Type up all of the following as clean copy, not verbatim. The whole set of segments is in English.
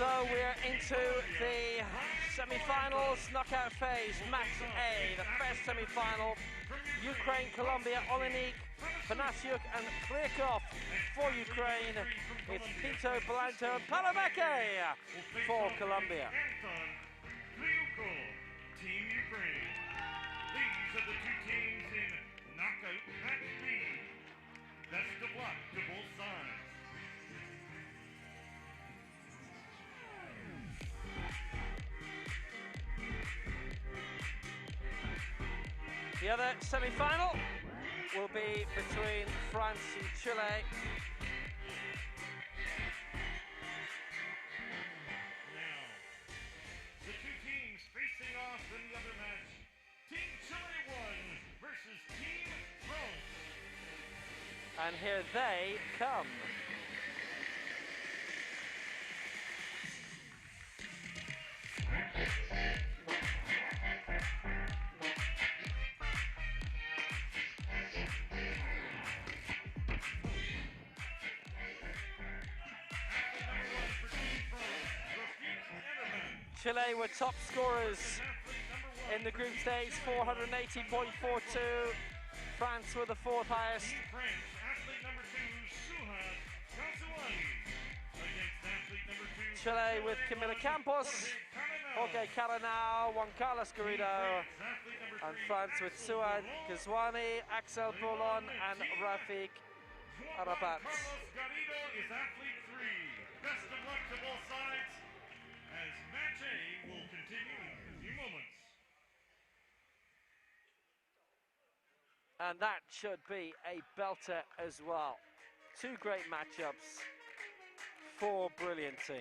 So we're into the semi-finals knockout phase, match A, the first semi-final. Ukraine, Colombia, Olenik, Panasiuk and Klyakov for Ukraine. It's Pinto, Belanto and Palameke for Colombia. Team Ukraine. These are the two teams in knockout match B. Best of luck to both sides. The other semi-final will be between France and Chile. Now, the two teams facing off in the other match. Team Chile 1 versus Team France. And here they come. Chile were top scorers in the group stage, 480.42. France were the fourth highest. Chile with Camila Campos, Jorge Calanao, Juan Carlos Garrido, and France with Suad Ghazwani, Axel Bolon, and Rafik Arabat. Garrido is athlete 3. Best of luck to both sides, as match A will continue in a few moments. And that should be a belter as well. Two great matchups, four brilliant teams.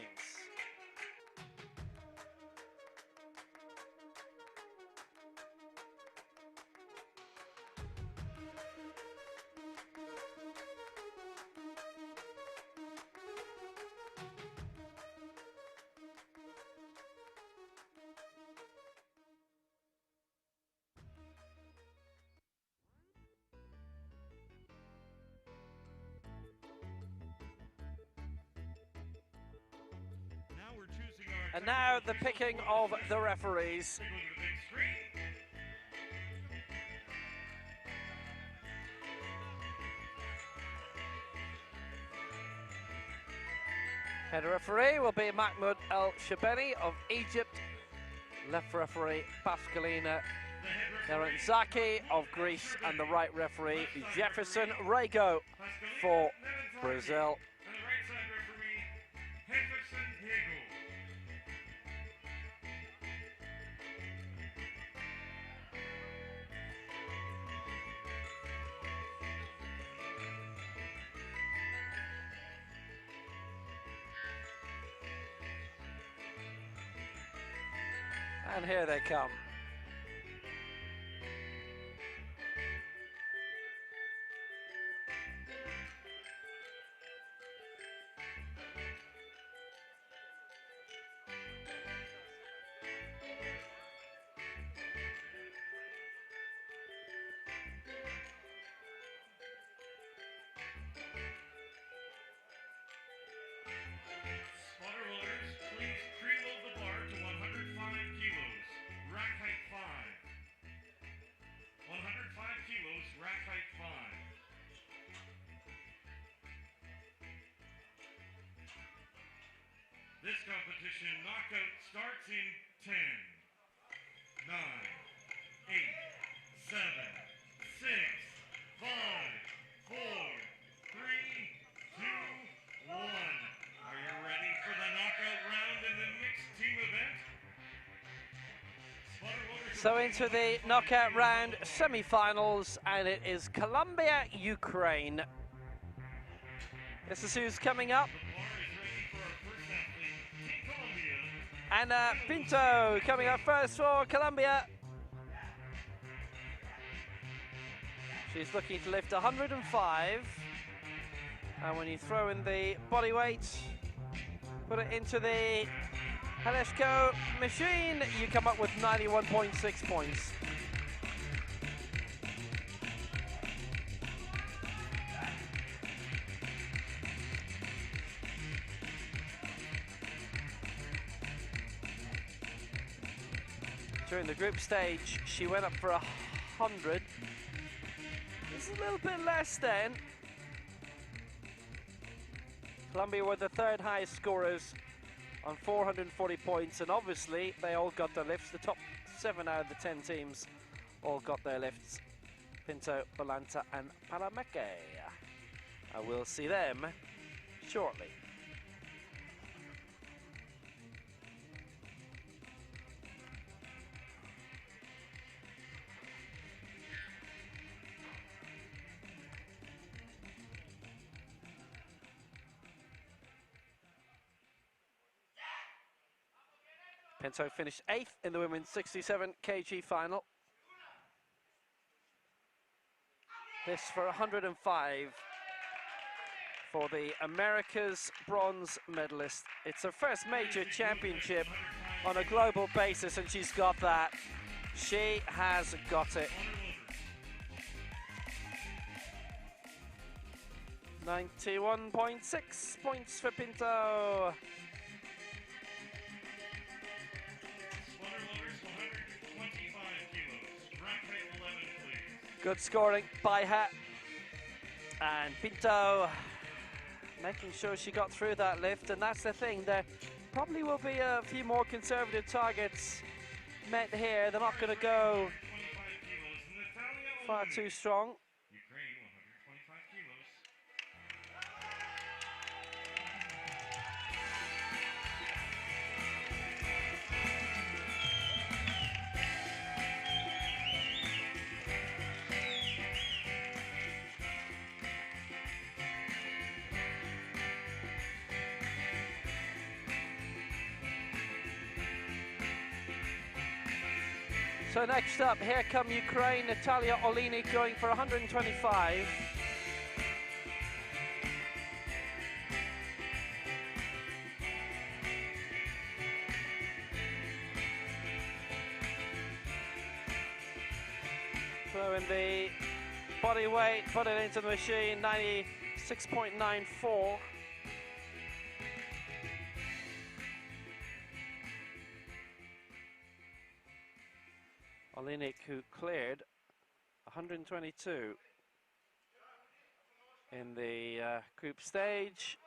And now the picking of the referees. Head referee will be Mahmoud El Shabeni of Egypt. Left referee Pascalina Narantzaki of Greece, and the right referee Jefferson Rego for Brazil. And the right side referee, Henderson Hegel. And here they come. Spotter holders, please preload the bar to 105 kilos. Rack height 5. 105 kilos, rack height 5. This competition knockout starts in 10, 9, 8, 7, 6, 5, 4, 3, 2, 1. Are you ready for the knockout round in the mixed team event? So into the knockout round semi-finals, and it is Colombia, Ukraine. This is who's coming up. Ana Pinto coming up first for Colombia. She's looking to lift 105. And when you throw in the body weight, put it into the Haleshko machine, you come up with 91.6 points. During the group stage, she went up for 100. This is a little bit less then. Colombia were the third highest scorers on 440 points, and obviously they all got their lifts. The top 7 out of the 10 teams all got their lifts. Pinto, Balanta and Parameke. I will see them shortly. Pinto finished 8th in the women's 67 kg final. This for 105 for the America's bronze medalist. It's her first major championship on a global basis, and she's got that. She has got it. 91.6 points for Pinto. Good scoring by her. And Pinto making sure she got through that lift, and that's the thing. There probably will be a few more conservative targets met here. They're not going to go far too strong. So next up, here come Ukraine, Natalia Olinik going for 125. Throw in the body weight, put it into the machine, 96.94. Olinik, who cleared 122 in the group stage.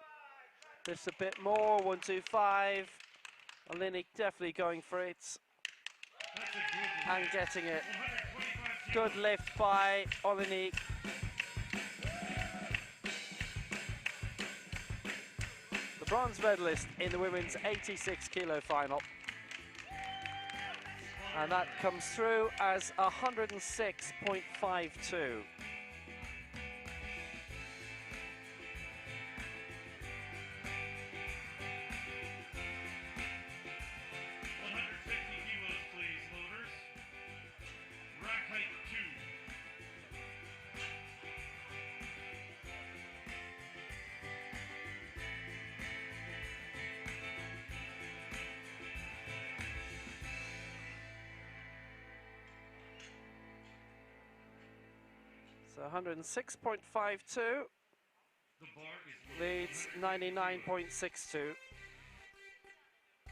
This a bit more, 125. Olinik definitely going for it and getting it. Good lift by Olinik. The bronze medalist in the women's 86 kilo final. And that comes through as 106.52. So 106.52 leads 99.62.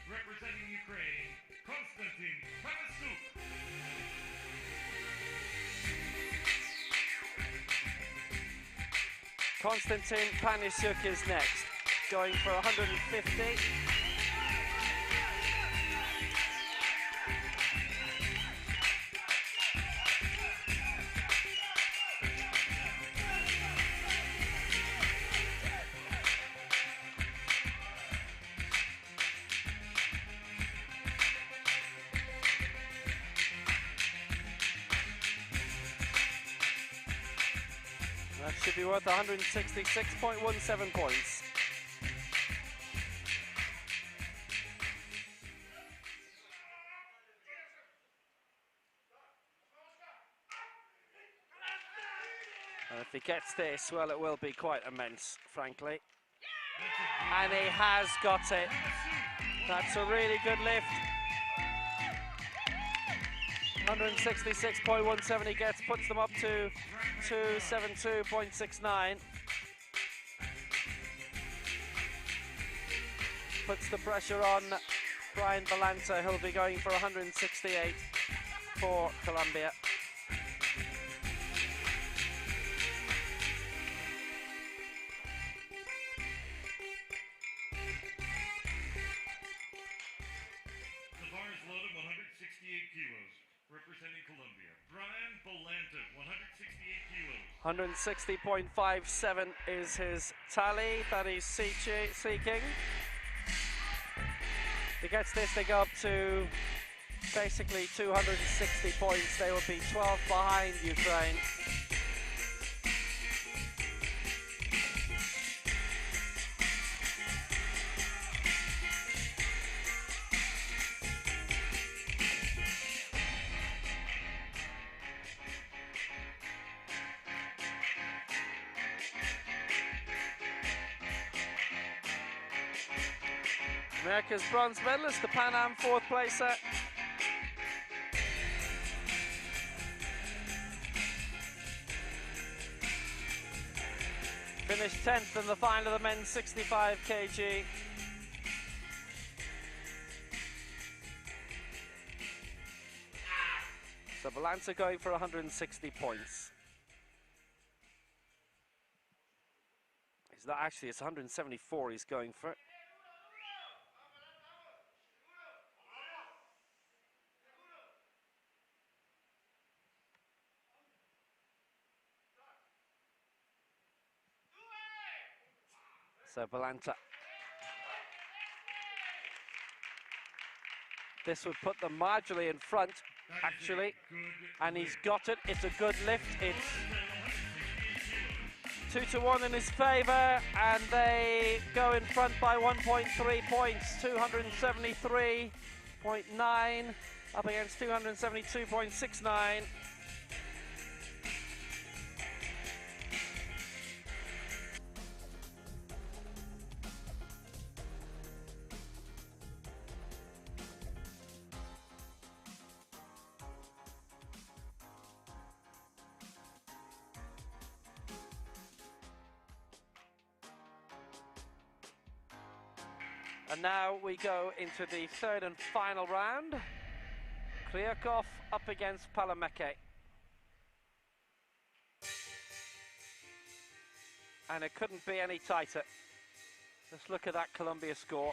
Representing Ukraine, Konstantin Panasiuk is next, going for 150. That should be worth 166.17 points. And if he gets this, well, it will be quite immense, frankly. And he has got it. That's a really good lift. 166.17 he gets, puts them up to 272.69. Puts the pressure on Brian Balanta. He'll be going for 168. for Colombia. The bar is loaded 168 kilos, representing Colombia. Brian Bolanta, 168 kilos. 160.57 is his tally that he's seeking. If he gets this, they go up to basically 260 points. They would be 12 behind Ukraine. America's bronze medalist, the Pan Am fourth placer. Finished 10th in the final of the men's 65 kg. So Bolanta going for 160 points. He's not actually, it's 174 he's going for. So Bolanta. This would put them marginally in front, actually. And he's got it. It's a good lift. It's 2-1 in his favour. And they go in front by 1.3 points. 273.9 up against 272.69. And now we go into the third and final round. Kryakov up against Palameke. And it couldn't be any tighter. Just look at that Colombia score.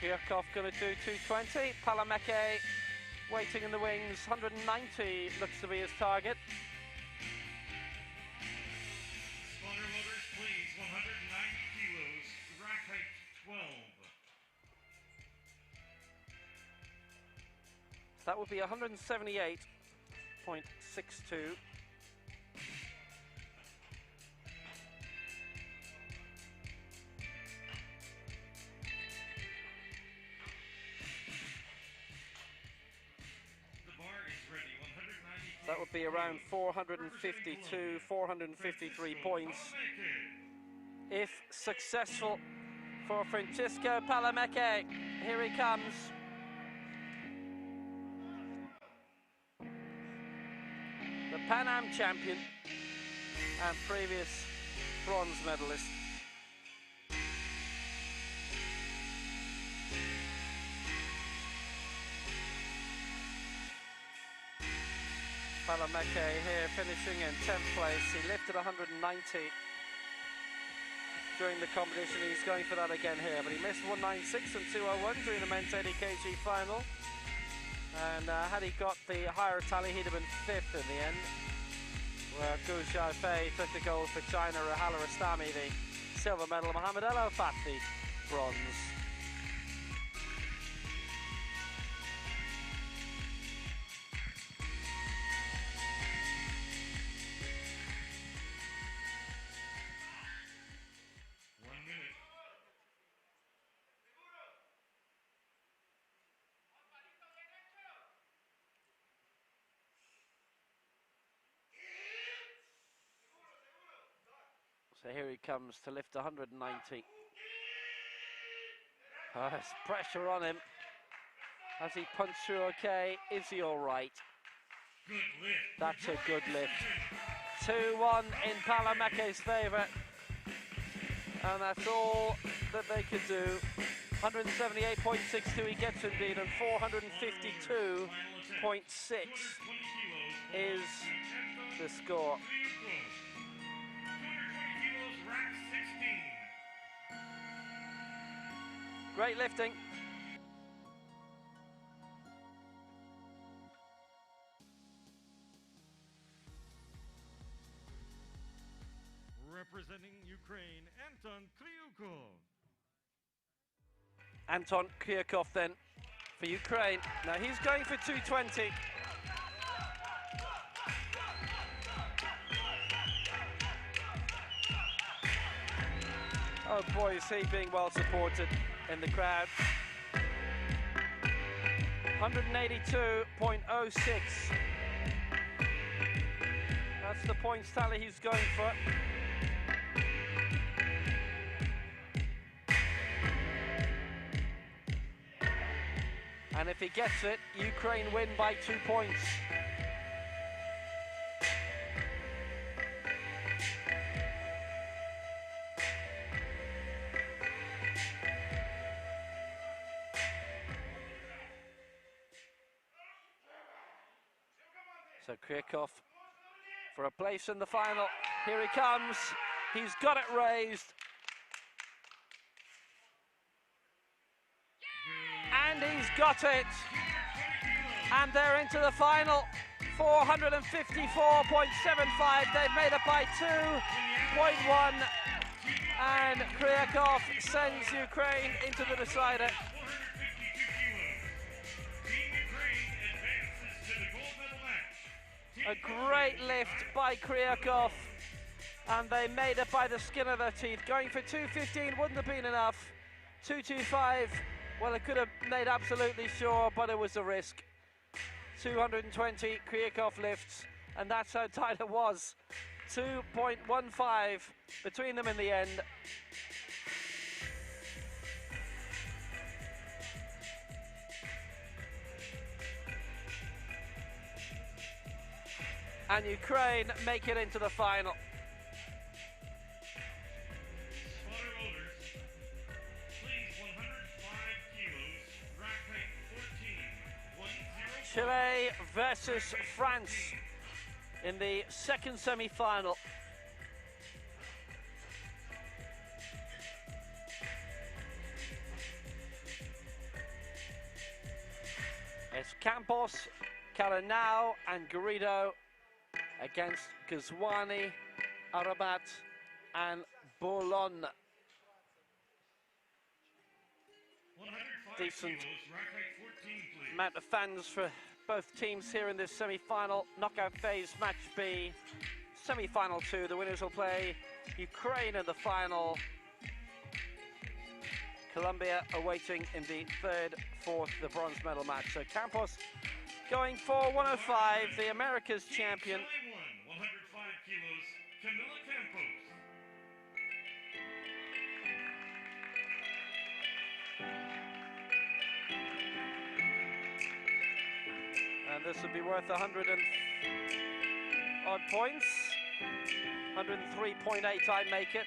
Kryakov going to do 220. Palameke waiting in the wings. 190 looks to be his target. Spotter loaders, please. 190 kilos. Rack height 12. That would be 178.62. That would be around 452, 453 points. If successful for Francisco Palameke. Here he comes. The Pan Am champion and previous bronze medalist. Palameke here finishing in 10th place. He lifted 190 during the competition. He's going for that again here, but he missed 196 and 201 during the men's 80 kg final. And had he got the higher tally, he'd have been 5th in the end. Where Gu Xiaofei took the gold for China, Rahala Rastami the silver medal, Mohamed El Alfat the bronze. So here he comes to lift 190. There's pressure on him. Has he punched through okay? Is he all right? That's a good lift. 2-1 in Palameke's favour. And that's all that they could do. 178.62 he gets indeed, and 452.6 is the score. Great lifting. Representing Ukraine, Anton Kryukov. Anton Kryukov then for Ukraine. Now he's going for 220. Oh boy, is he being well supported in the crowd. 182.06. That's the points tally he's going for. And if he gets it, Ukraine win by 2 points. So Kryukov for a place in the final. Here he comes. He's got it raised. And he's got it. And they're into the final. 454.75. They've made it by 2.1. And Kryukov sends Ukraine into the decider. A great lift by Kryukov. And they made it by the skin of their teeth. Going for 215 wouldn't have been enough. 225. Well, it could have made absolutely sure, but it was a risk. 220 Kryukov lifts, and that's how tight it was. 2.15 between them in the end. And Ukraine make it into the final. Chile versus France in the second semi-final. It's Campos, Caranao and Garrido against Gazwani, Arabat and Boulogne. Decent amount of fans for both teams here in this semi-final knockout phase, match B, semi-final 2. The winners will play Ukraine in the final. Colombia awaiting in the third, fourth, the bronze medal match. So Campos going for 105, the America's champion. 105 kilos, Camila Campos. And this would be worth 100 and odd points. 103.8, I make it.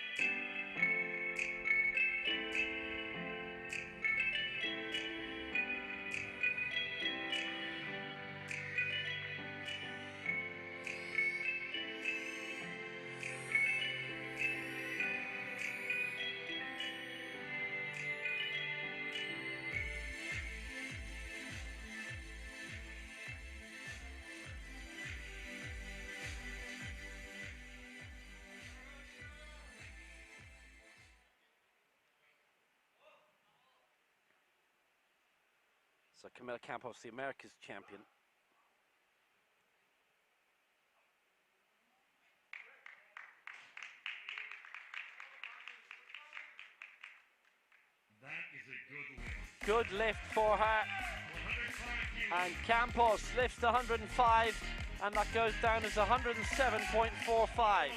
So Camila Campos, the America's champion. That is a good lift. Good lift for her. And Campos lifts to 105, and that goes down as 107.45.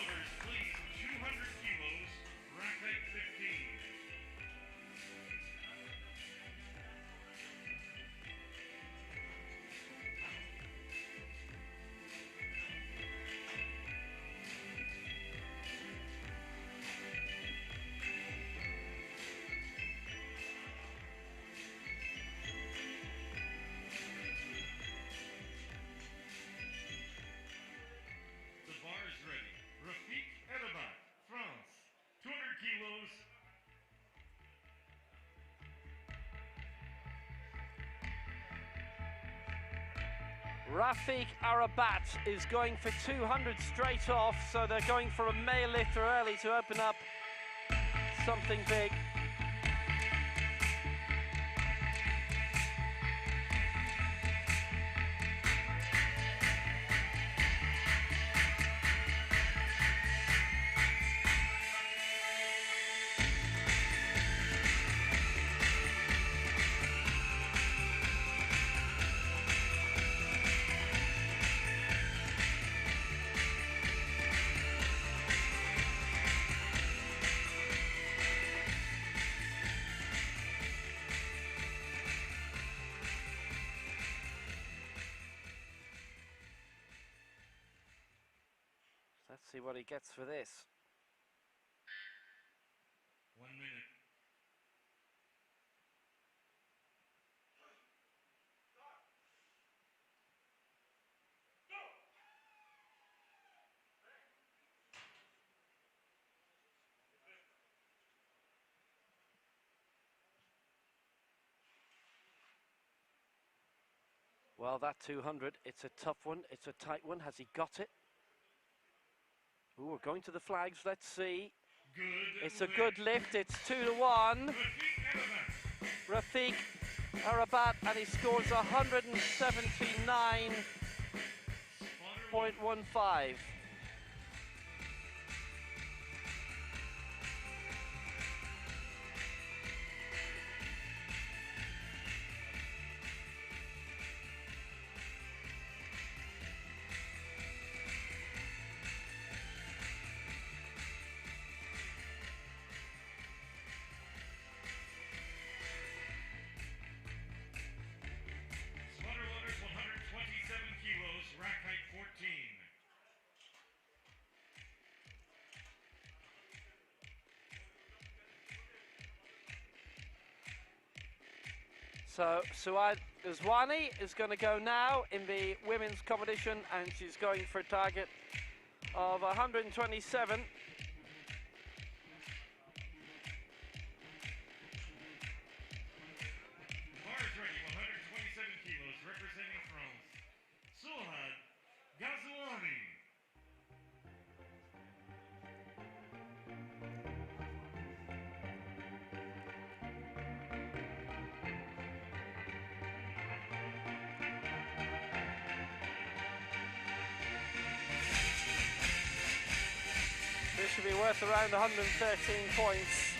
Rafiq Arabat is going for 200 straight off, so they're going for a male lifter early to open up something big. Let's see what he gets for this. 1 minute. Well, that 200, it's a tough one, it's a tight one. Has he got it? Ooh, we're going to the flags, let's see. It's a good lift, it's 2-1. Rafiq Arabat, and he scores 179.15. So Suad Uzwani is going to go now in the women's competition, and she's going for a target of 127. Bars ready, 127 kilos, representing from Suad Ghazouani. This should be worth around 113 points.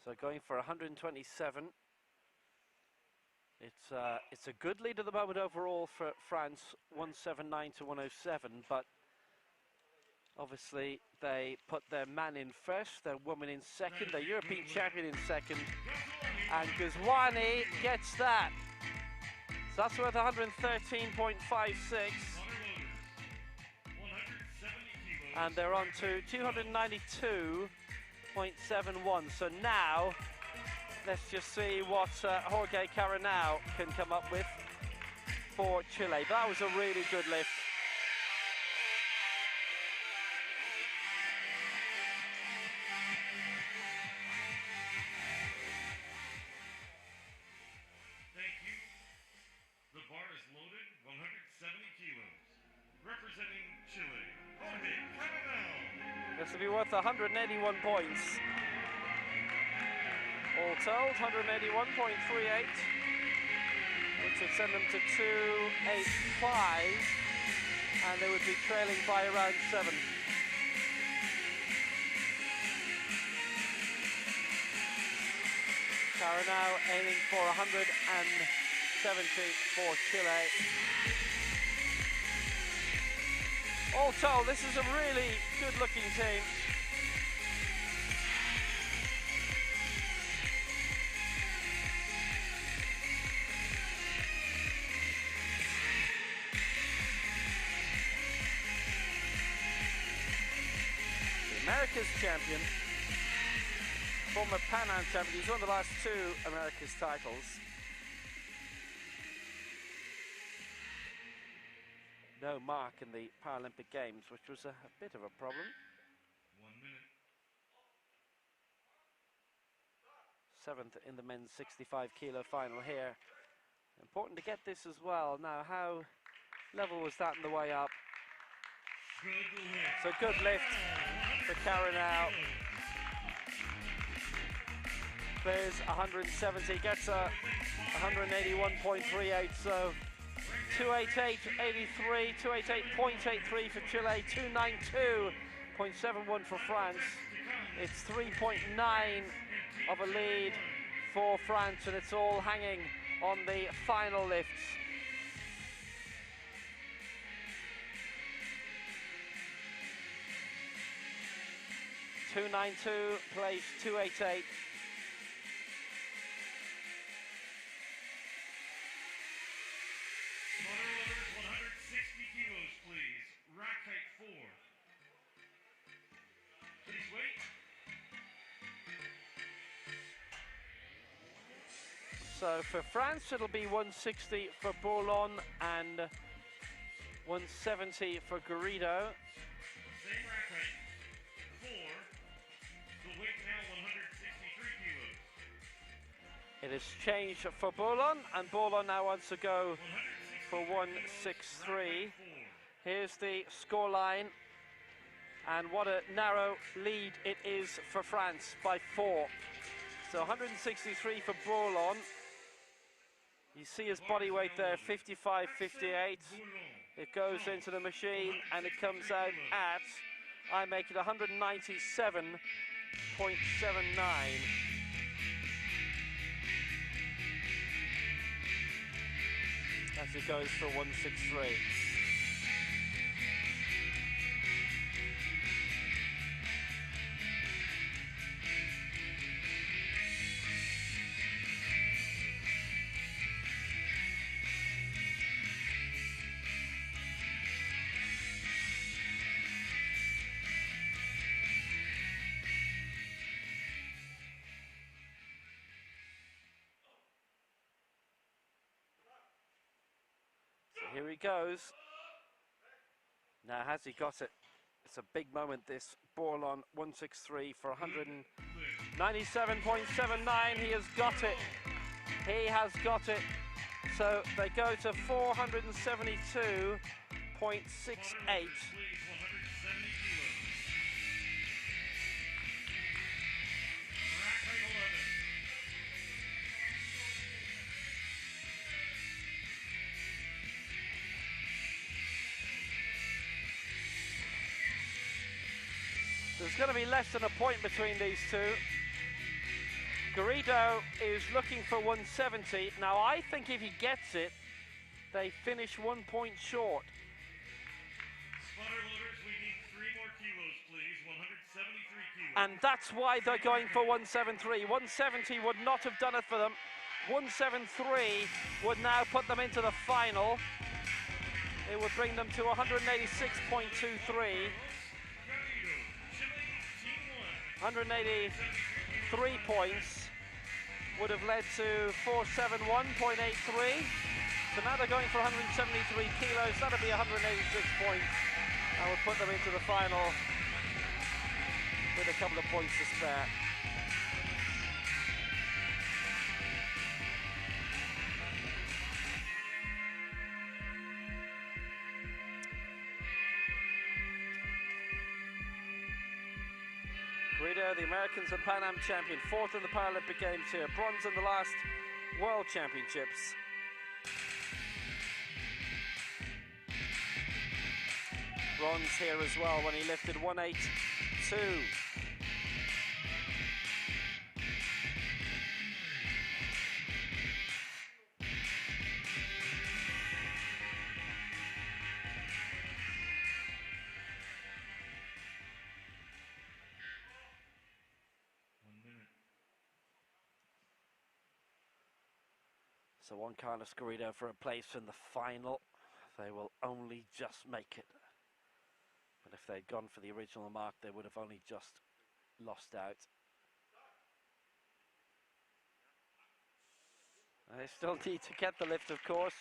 So going for 127. It's a good lead at the moment overall for France, 179 to 107, but obviously they put their man in first, their woman in second, their European champion in second, and Ghazouani gets that. So that's worth 113.56. And they're on to 292.71. So now, let's just see what Jorge Caranao can come up with for Chile. That was a really good lift. Thank you. The bar is loaded, 170 kilos. Representing Chile, Jorge Caranao. This will be worth 181 points. All told, 181.38, which would send them to 285, and they would be trailing by around 7. Caranao aiming for 170 for Chile. All told, this is a really good-looking team. America's champion, former Pan Am champion. He's won the last 2 America's titles. No mark in the Paralympic Games, which was a bit of a problem. 1 minute. 7th in the men's 65 kilo final here. Important to get this as well. Now, how level was that on the way up? Good lift. So good lift for Karen now. Clears 170, gets a 181.38, so 288.83, 288.83 for Chile, 292.71 for France. It's 3.9 of a lead for France, and it's all hanging on the final lifts. .292 plays 288. Spotter loaders, 160 kilos, please. Rack height 4. Please wait. So for France, it'll be 160 for Bourlon and 170 for Garrido. Same rack height. 4. The weight now 163 kilos. It has changed for Bourlon, and Bourlon now wants to go for 163. Here's the scoreline, and what a narrow lead it is for France by 4. So 163 for Bourlon. You see his body weight there, 55.58. It goes into the machine and it comes out at, I make it 197.79. As it goes for 163. Here he goes. Now, has he got it? It's a big moment, this. Bourlon 163 for 197.79. He has got it. He has got it. So they go to 472.68. There's going to be less than a point between these two. Garrido is looking for 170. Now, I think if he gets it, they finish 1 point short. Spotter loaders, we need 3 more kilos, please. 173 kilos. And that's why they're going for 173. 170 would not have done it for them. 173 would now put them into the final. It would bring them to 186.23. 183 points would have led to 471.83. So now they're going for 173 kilos. That'll be 186 points. That would put them into the final with a couple of points to spare. Garrido, the Americans and Pan Am champion, 4th in the Paralympic Games here, bronze in the last World Championships. Bronze here as well when he lifted 182. So one Carlos Garrido for a place in the final. They will only just make it. But if they'd gone for the original mark, they would have only just lost out. And they still need to get the lift, of course,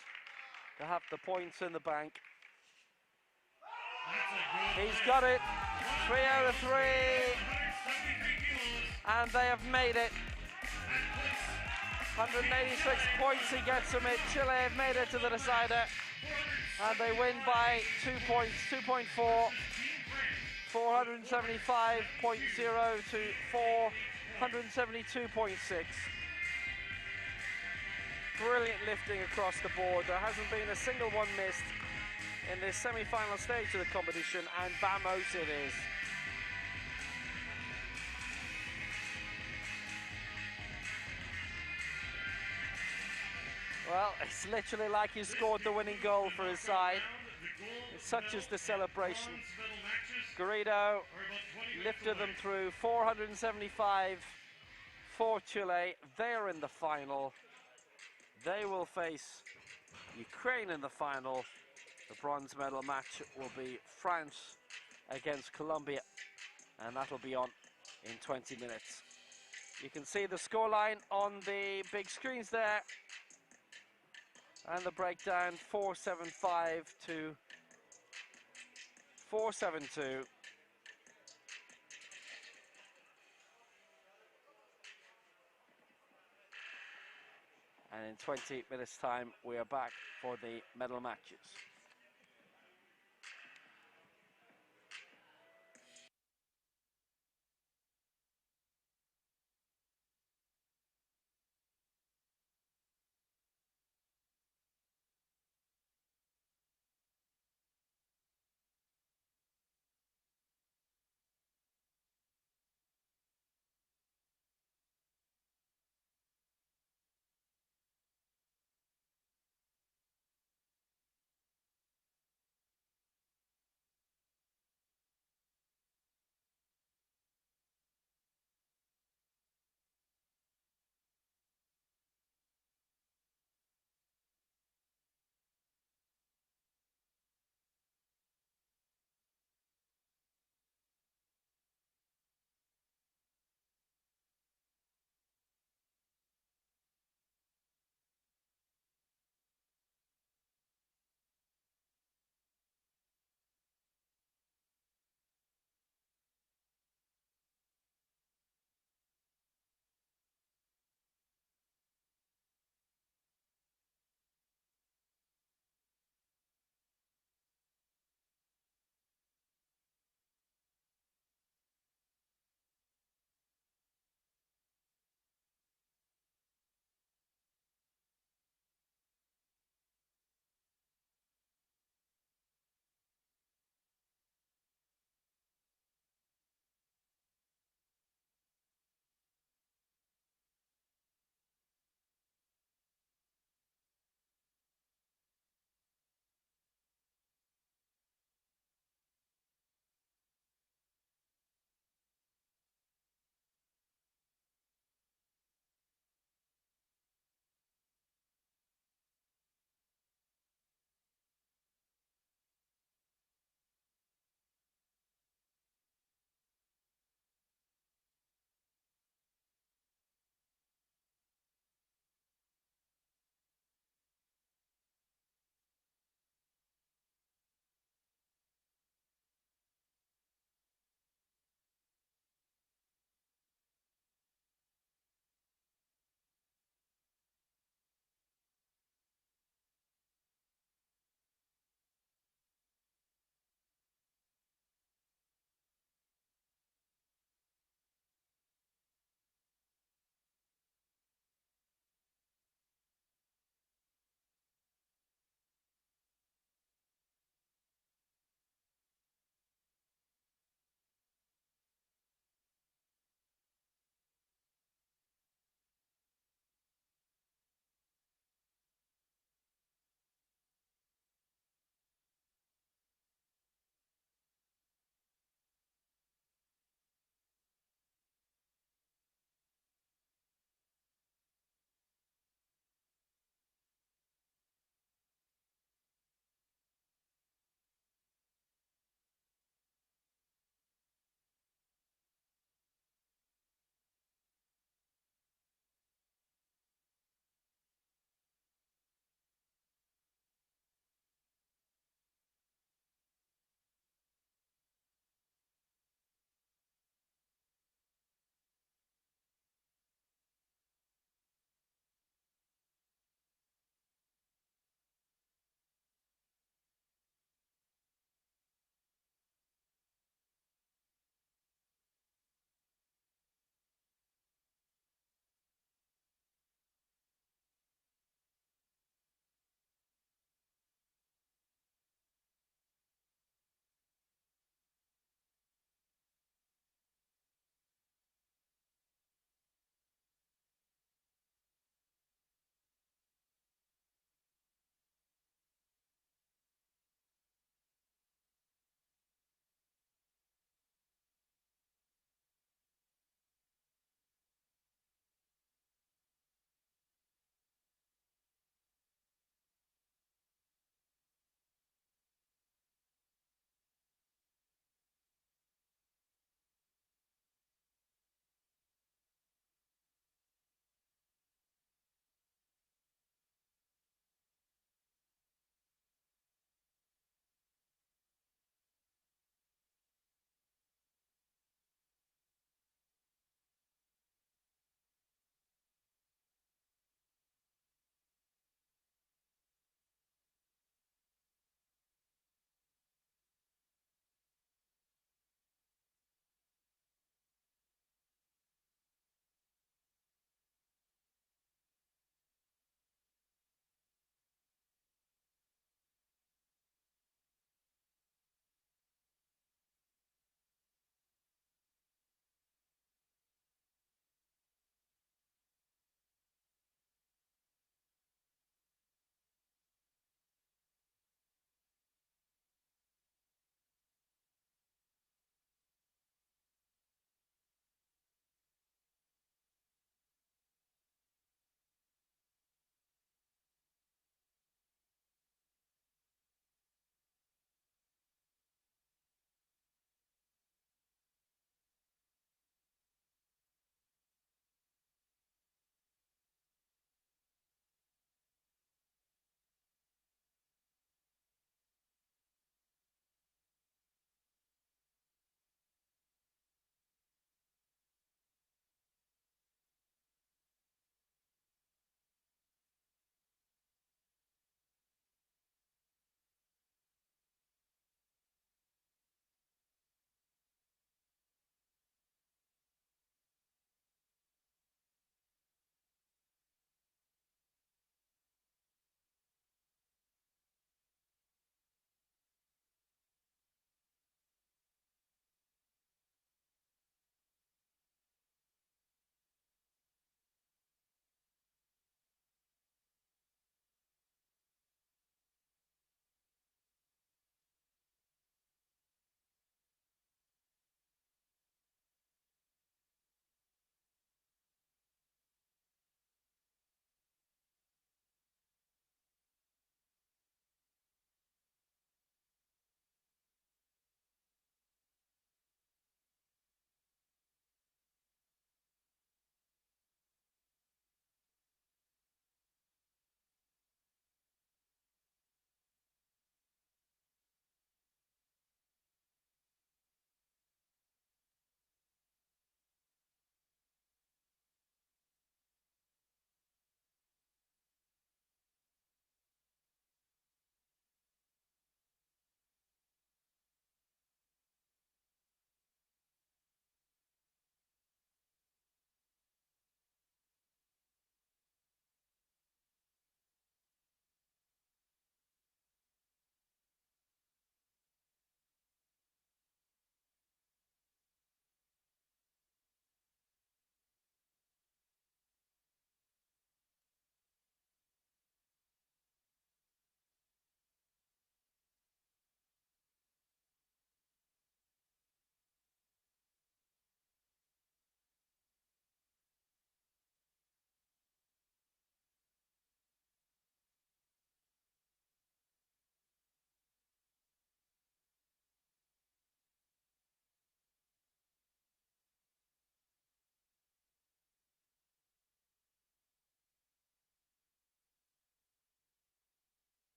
to have the points in the bank. He's got it. 3 out of 3. And they have made it. 186 points he gets them it. Chile have made it to the decider. And they win by 2 points, 2.4. 475.0 to 472.6. Brilliant lifting across the board. There hasn't been a single one missed in this semi-final stage of the competition, and vamos it is. Well, it's literally like he scored the winning goal for his side. Such is the celebration. Garrido lifted them through. 475 for Chile. They're in the final. They will face Ukraine in the final. The bronze medal match will be France against Colombia, and that'll be on in 20 minutes. You can see the scoreline on the big screens there, and the breakdown: 475 to 472. And in 20 minutes time we are back for the medal matches.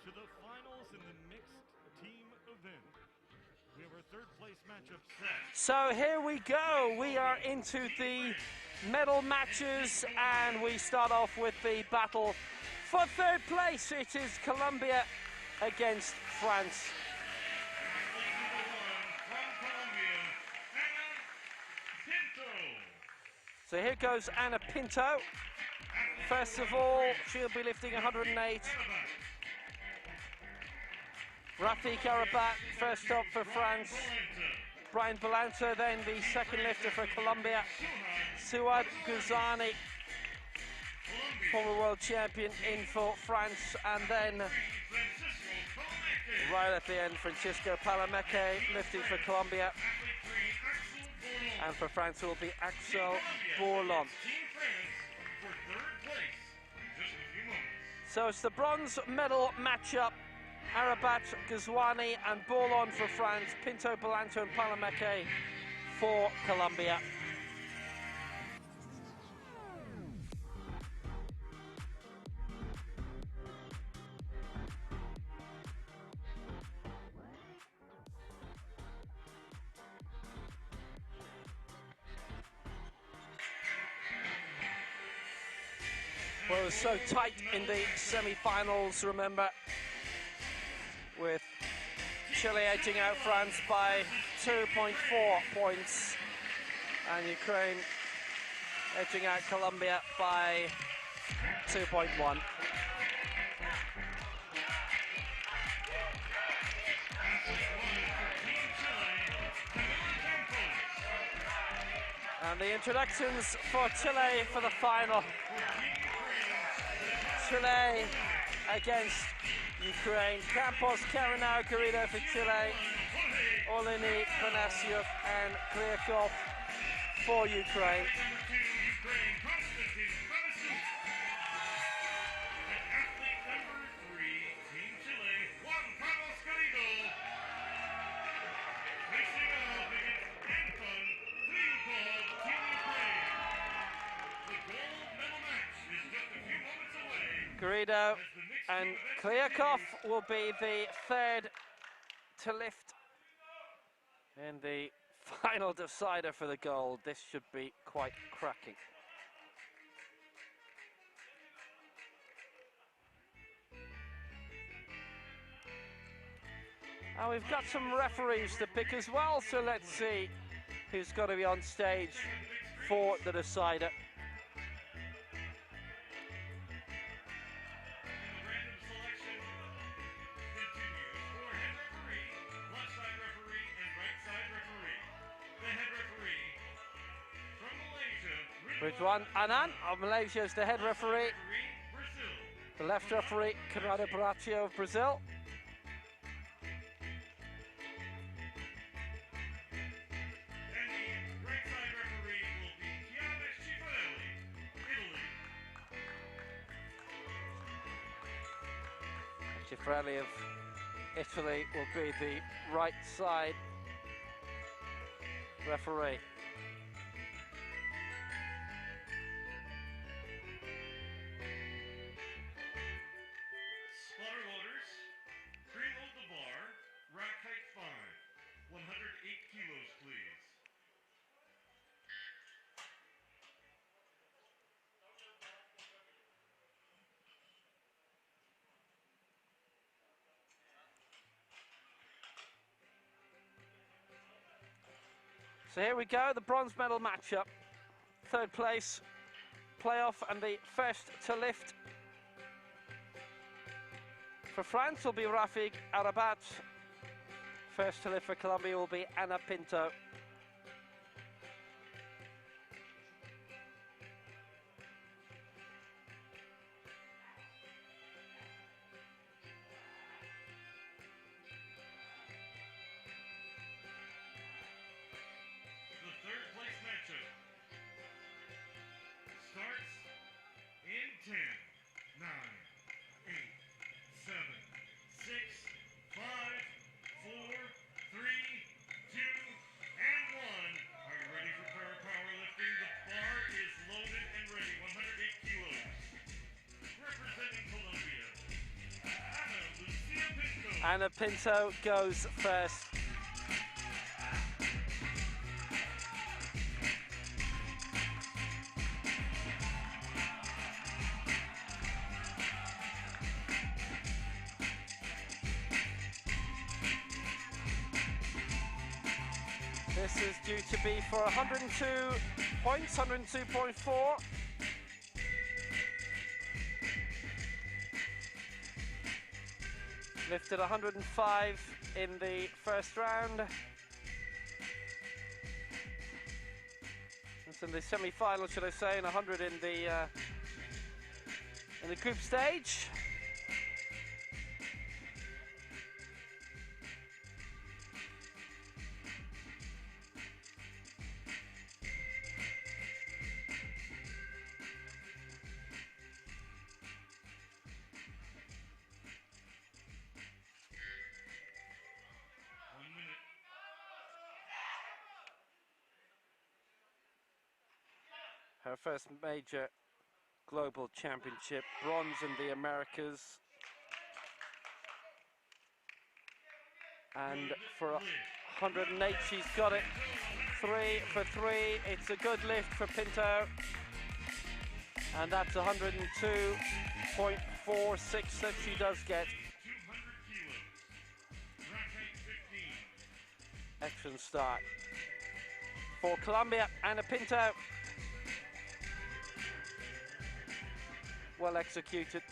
to the finals in the mixed team event. We have our third place matchup set. So here we go. We are into the medal matches, and we start off with the battle for third place. It is Colombia against France. So here goes Ana Pinto. First of all, she'll be lifting 108. Rafik Arabat, first up for France. Brian Belanto, then the second lifter for Colombia. Suad Guzani, former world champion, in for France. And then, right at the end, Francisco Palomeque lifting for Colombia. And for France will be Axel Bourlon. So it's the bronze medal matchup. Arabat, Ghazouani and Bourlon for France, Pinto, Belanto and Palomeque for Colombia. Well, it was so tight in the semi-finals, remember, with Chile edging out France by 2.4 points and Ukraine edging out Colombia by 2.1. And the introductions for Chile for the final. Chile against Ukraine. Campos, Carinao, Garrido for Chile. Oleni, Panasiuk and Kryakov for Ukraine. Garrido and Kryakov will be the third to lift in the final decider for the gold. This should be quite cracking. And we've got some referees to pick as well, so let's see who's going to be on stage for the decider. Ridwan Anan of Malaysia is the head referee. The left referee, Conrado Baraccio of Brazil. And the right side referee will be Chiavesh Cifarelli, Italy. Cifarelli of Italy will be the right side referee. So here we go, the bronze medal matchup. Third place, playoff, and the first to lift for France will be Rafik Arabat. First to lift for Colombia will be Ana Pinto. Starts in 10, 9, 8, 7, 6, 5, 4, 3, 2, Ana Pinto goes first. This is due to be for 102 points, 102.4. Lifted 105 in the first round. It's in the semi-final, should I say, and 100 in the group stage. Her first major global championship, bronze in the Americas. And for 108, she's got it. 3 for 3. It's a good lift for Pinto. And that's 102.46 that she does get. Excellent start for Colombia. Ana Pinto. Well executed.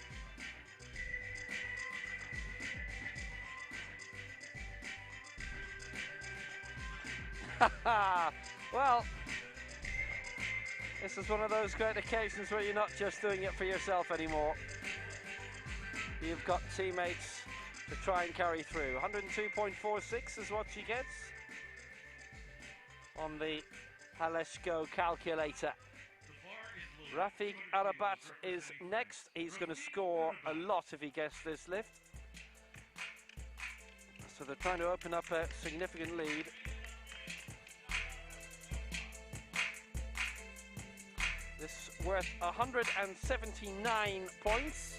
Well, this is one of those great occasions where you're not just doing it for yourself anymore. You've got teammates to try and carry through. 102.46 is what she gets on the Haleshko calculator. Rafik Arabat is next. He's going to score a lot if he gets this lift. So they're trying to open up a significant lead. This is worth 179 points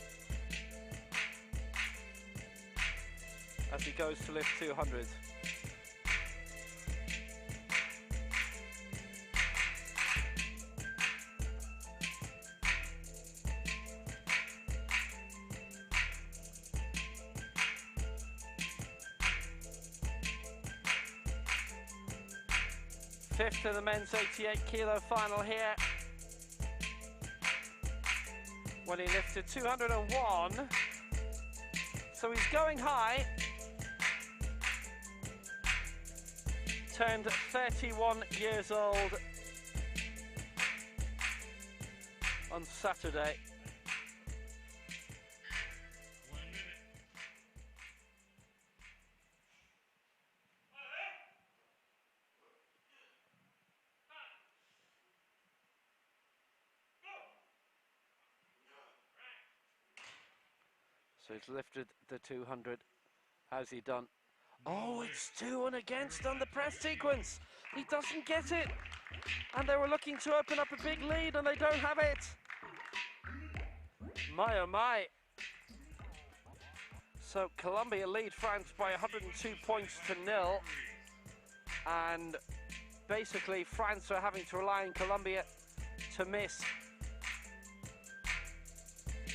as he goes to lift 200. Fifth in the men's 88 kilo final here, when he lifted 201. So he's going high. Turned 31 years old on Saturday. So he's lifted the 200. How's he done? Oh, it's 2 and against on the press sequence. He doesn't get it. And they were looking to open up a big lead and they don't have it. My oh my. So Colombia lead France by 102 points to 0. And basically France are having to rely on Colombia to miss.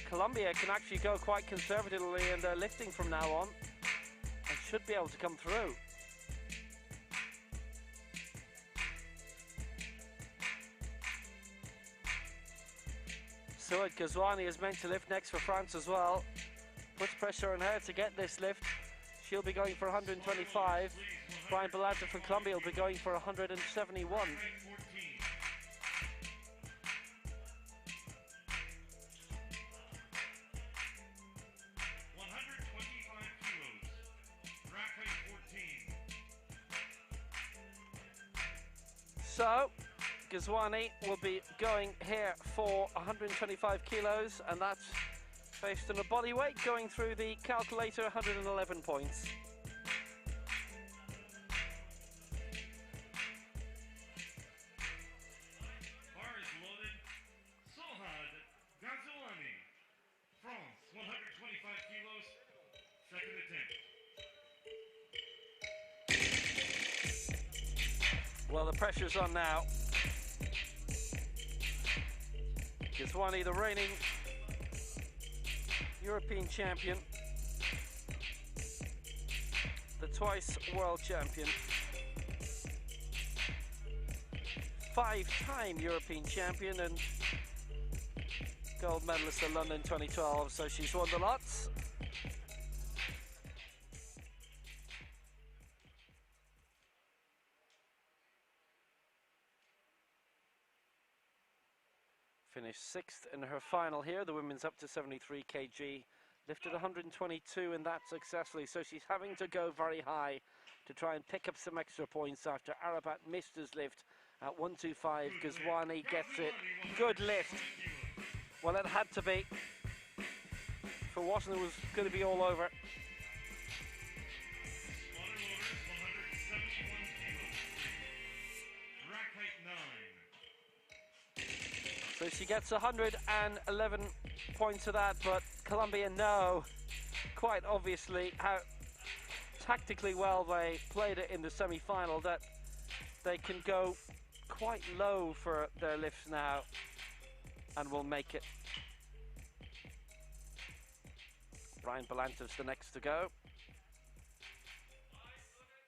Colombia can actually go quite conservatively in their lifting from now on and should be able to come through. Suad Ghazouani is meant to lift next for France as well. Puts pressure on her to get this lift. She'll be going for 125. Brian Balazza from Colombia will be going for 171. So, Ghazouani will be going here for 125 kilos, and that's based on a body weight going through the calculator, 111 points. Bar is loaded. Sohad Ghazouani, France, 125 kilos, second attempt. pressure's on now. Gazwani, the reigning European champion, the twice world champion, 5-time European champion and gold medalist at London 2012, so she's won the lots. Finished 6th in her final here. The women's up to 73 kg, lifted 122 in that successfully, so she's having to go very high to try and pick up some extra points after Arabat missed his lift at 125. Gazwani gets it. Good lift. Well, it had to be. For Washington, it was going to be all over. So she gets 111 points of that, but Colombia know quite obviously how tactically well they played it in the semi-final, that they can go quite low for their lifts now and will make it. Brian Belanta's the next to go.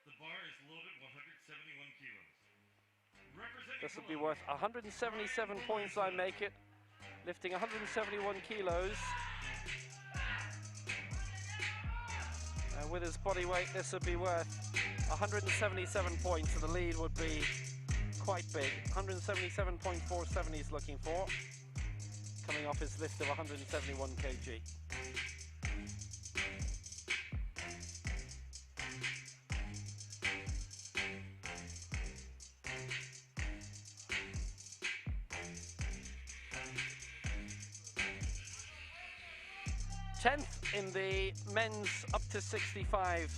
The bar is loaded 171 kilos. This will be worth 177 points, I make it. Lifting 171 kilos. And with his body weight, this would be worth 177 points, so the lead would be quite big. 177.47 he's looking for, coming off his lift of 171 kg. Tenth in the men's up to 65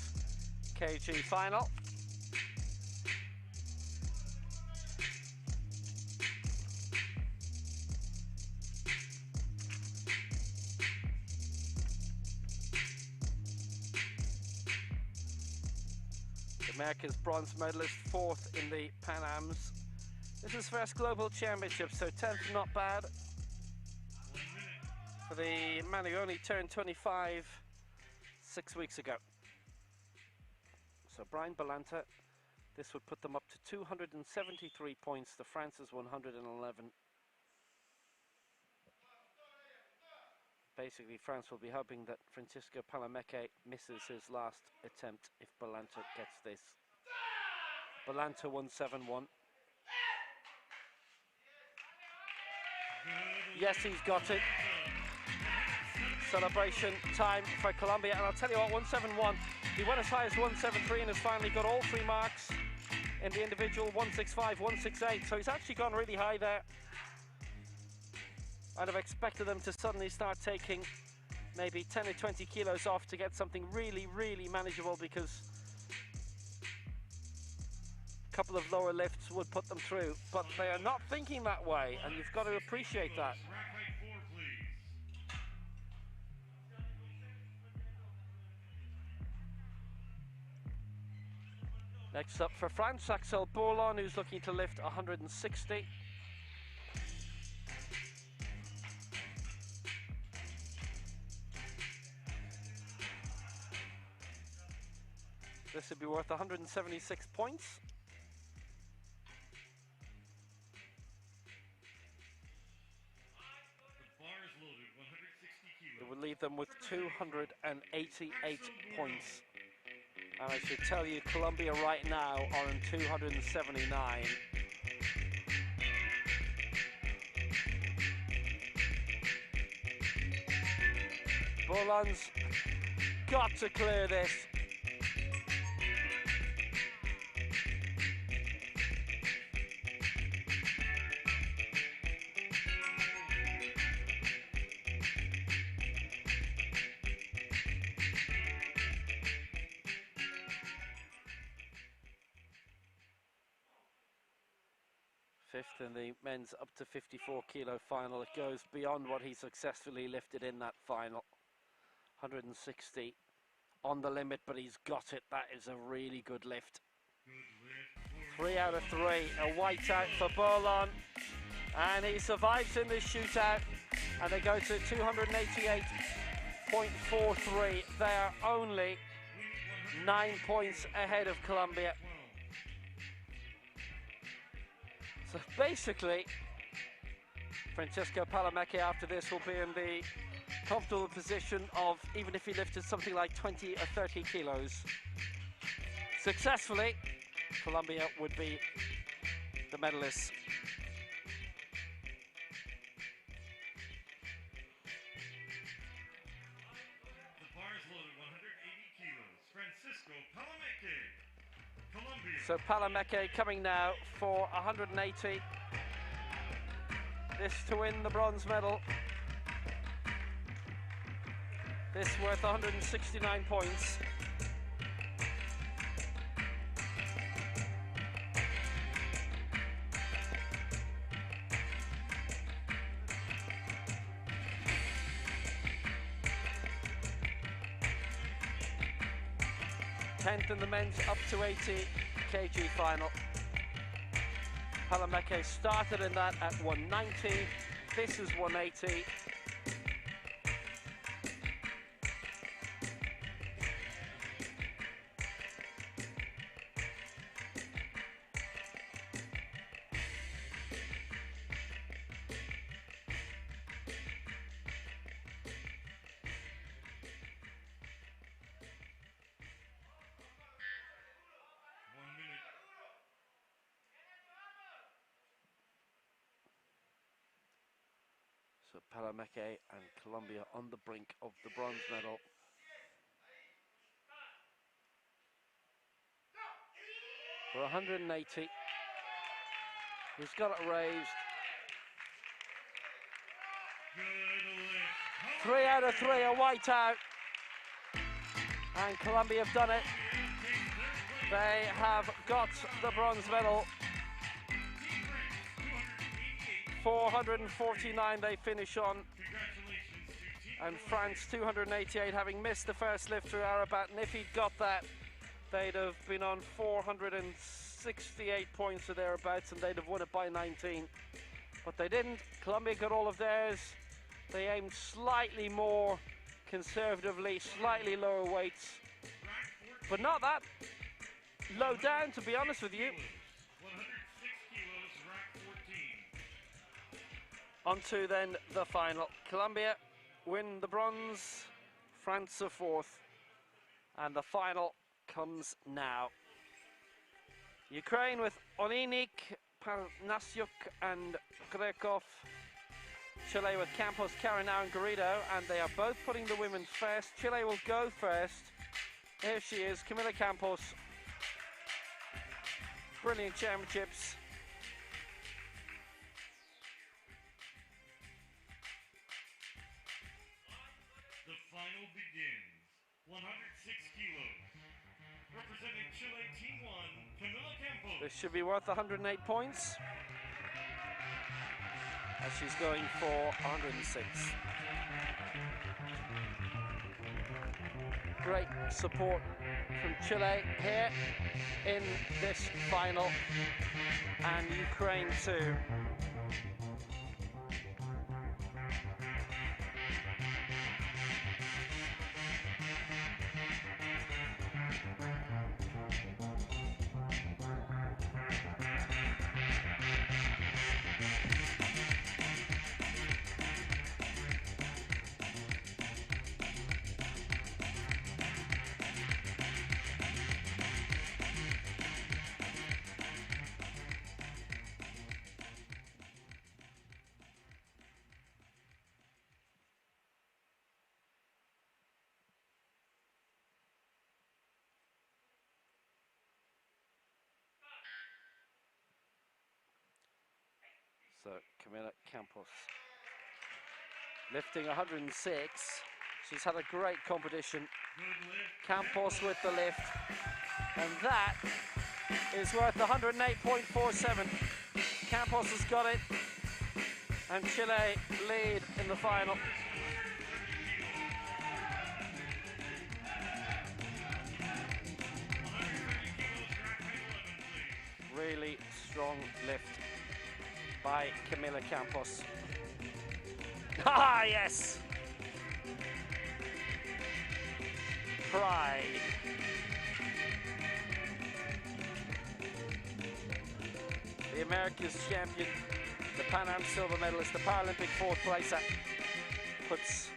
kg final. America's bronze medalist, 4th in the Pan Ams. This is first global championship, so 10th not bad for the man who only turned 25 6 weeks ago. So Brian Belanta, this would put them up to 273 points to France's 111. Basically, France will be hoping that Francisco Palameke misses his last attempt if Belanta gets this. Belanta 171. Yes, he's got it. Celebration time for Colombia, and I'll tell you what, 171. He went as high as 173 and has finally got all 3 marks in the individual, 165, 168. So he's actually gone really high there. I'd have expected them to suddenly start taking maybe 10 or 20 kilos off to get something really, really manageable, because a couple of lower lifts would put them through. But they are not thinking that way, and you've got to appreciate that. Next up for France, Axel Bourlon, who's looking to lift 160. This would be worth 176 points. The bar is loaded, 160 kilos. It would leave them with 288 points. And I should tell you, Colombia right now are on 279. Bourlon's got to clear this. Fifth in the men's up to 54 kilo final. It goes beyond what he successfully lifted in that final. 160 on the limit, but he's got it. That is a really good lift. Good lift for 3 out of 3, a whiteout for Berlon, and he survives in this shootout, and they go to 288.43. They are only 9 points ahead of Colombia. So basically, Francesco Palamecche after this will be in the comfortable position of, even if he lifted something like 20 or 30 kilos successfully, Colombia would be the medalists. The bars loaded 180 kilos. Francisco Palamecche, Colombia. So Palamecche coming now for 180. This to win the bronze medal. This worth 169 points. Tenth in the men's up to 80 kg final. Palamecche started in that at 190. This is 180. So Palamecche and Colombia on the brink of the bronze medal. For 180. He's got it raised. 3 out of 3, a whiteout. And Colombia have done it. They have got the bronze medal. 449 they finish on, and France 288, having missed the first lift through Arabat, and if he'd got that, they'd have been on 468 points or thereabouts, and they'd have won it by 19. But they didn't. Colombia got all of theirs. They aimed slightly more conservatively, slightly lower weights, but not that low down, to be honest with you. On to then the final. Colombia win the bronze, France a fourth, and the final comes now. Ukraine with Olinik, Parnasyuk and Grekov. Chile with Campos, Carinao and Garrido, and they are both putting the women first. Chile will go first. Here she is, Camila Campos. Brilliant championships. Final begins. 106 kilos. Representing Chile Team 1, Camila Campos. This should be worth 108 points. As she's going for 106. Great support from Chile here in this final. And Ukraine too. So Camila Campos lifting 106. She's had a great competition. Campos with the lift, and that is worth 108.47. Campos has got it, and Chile lead in the final. Really strong lift by Camila Campos. Ah, yes! Pride. The America's champion, the Pan Am silver medalist, the Paralympic fourth placer, puts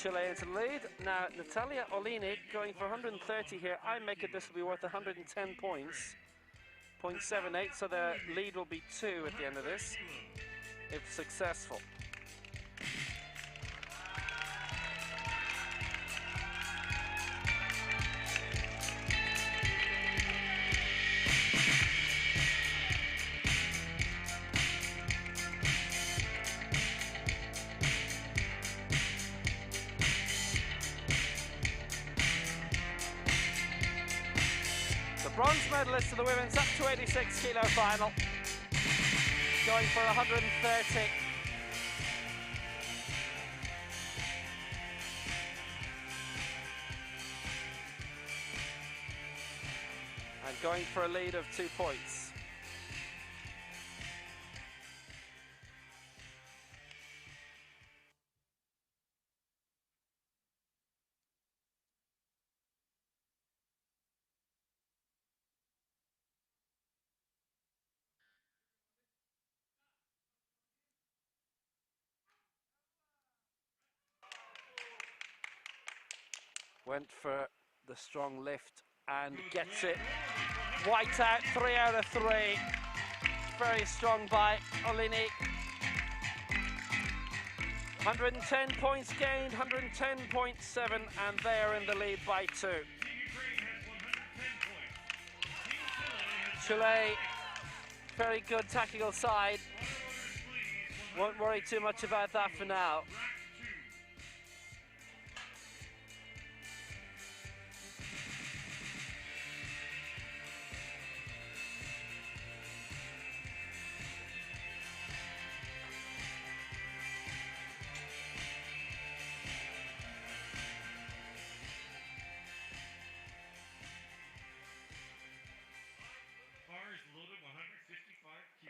Chile into the lead. Now, Natalia Olinik going for 130 here. I make it this will be worth 110 points. 0.78, so the lead will be 2 at the end of this, if successful. Bronze medalist of the women's up to 86 kilo final, going for 130. And going for a lead of 2 points. Went for the strong lift and gets it. White out, 3 out of 3. Very strong by Olinik. 110 points gained, 110.7, and they are in the lead by 2. Chile, very good tactical side. Won't worry too much about that for now.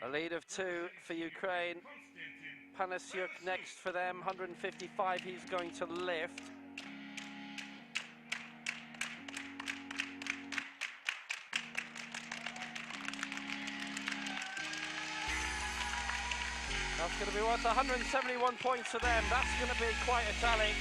A lead of 2 for Ukraine. Panasiuk next for them, 155 he's going to lift. That's going to be worth 171 points for them. That's going to be quite a tally.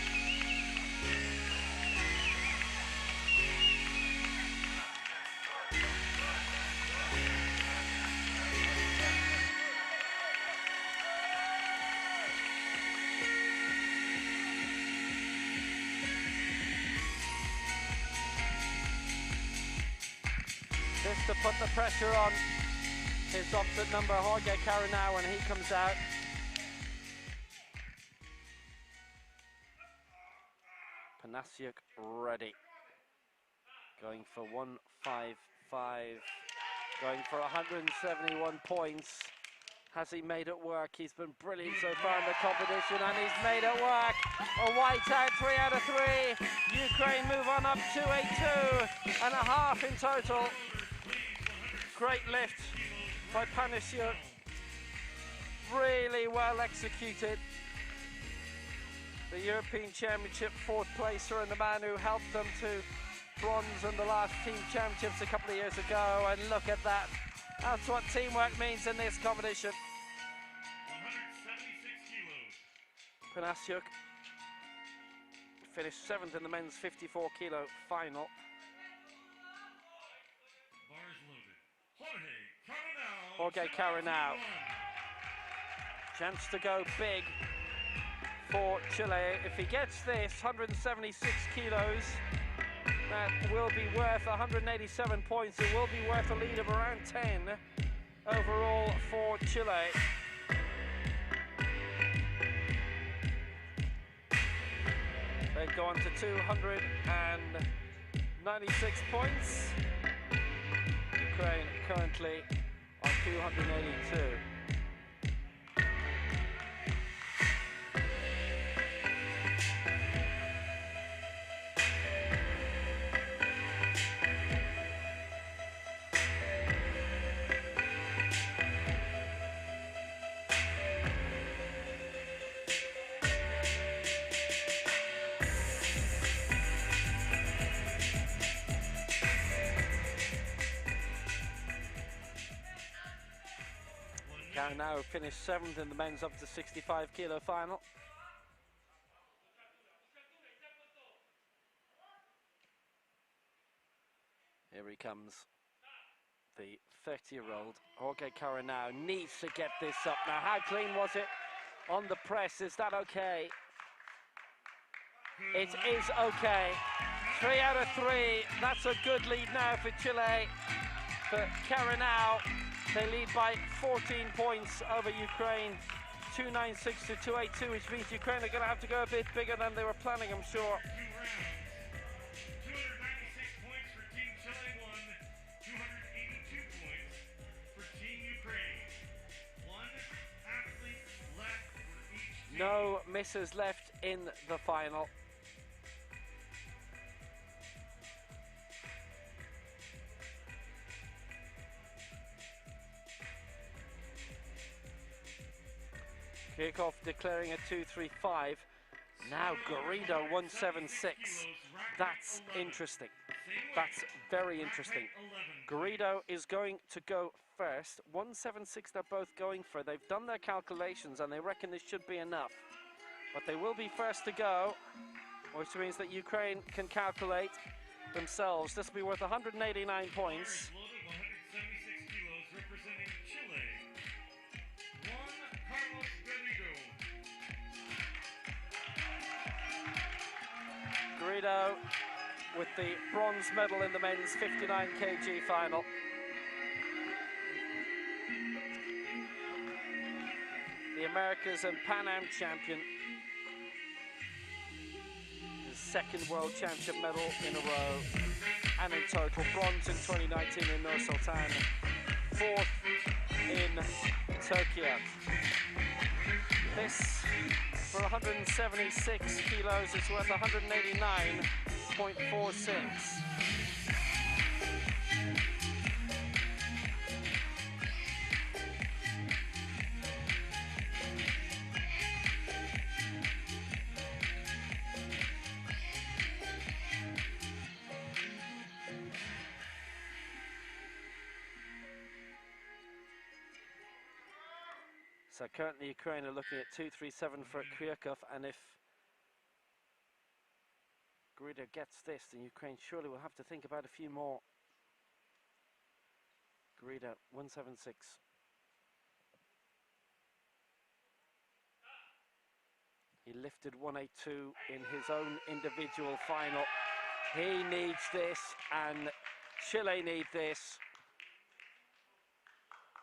This to put the pressure on his opposite number, Jorge Carinao, when he comes out. Panasiuk ready. Going for 155. Going for 171 points. Has he made it work? He's been brilliant so far in the competition, and he's made it work. A white out, 3 out of 3. Ukraine move on up 282.5 in total. Great lift by Panasiuk. Really well executed. The European Championship fourth placer and the man who helped them to bronze in the last team championships a couple of years ago. And look at that. That's what teamwork means in this competition. 176 kilos. Panasiuk finished 7th in the men's 54 kilo final. Bars loaded. Jorge Carinao. Chance to go big for Chile. If he gets this, 176 kilos, that will be worth 187 points. It will be worth a lead of around 10 overall for Chile. They go on to 296 points. Ukraine currently on 282. now finished 7th in the men's up to 65 kilo final. Here he comes, the 30-year-old Jorge Caranao needs to get this up. Now, how clean was it on the press? Is that okay? It is okay. 3 out of 3. That's a good lead now for Chile. For Caranao, they lead by 14 points over Ukraine. 296 to 282, which means Ukraine are going to have to go a bit bigger than they were planning, I'm sure. 296 points for Team Chile, 282 points for Team Ukraine. One athlete left for each team. No misses left in the final. Kirchhoff declaring a 2:35. Now Garrido 176. That's interesting. That's very interesting. Garrido is going to go first. 176 they're both going for. They've done their calculations and they reckon this should be enough. But they will be first to go, which means that Ukraine can calculate themselves. This will be worth 189 points. 176 kilos representing Chile. Garrido with the bronze medal in the men's 59 kg final. The Americas and Pan Am champion. His second world championship medal in a row. And in total, bronze in 2019 in Nur Sultan. 4th in Tokyo. This, for 176 kilos, is worth 189.46. So currently Ukraine are looking at 2:37 for Kirchhoff, and if Garrido gets this, then Ukraine surely will have to think about a few more. Garrido 176. He lifted 182 in his own individual final. He needs this, and Chile need this.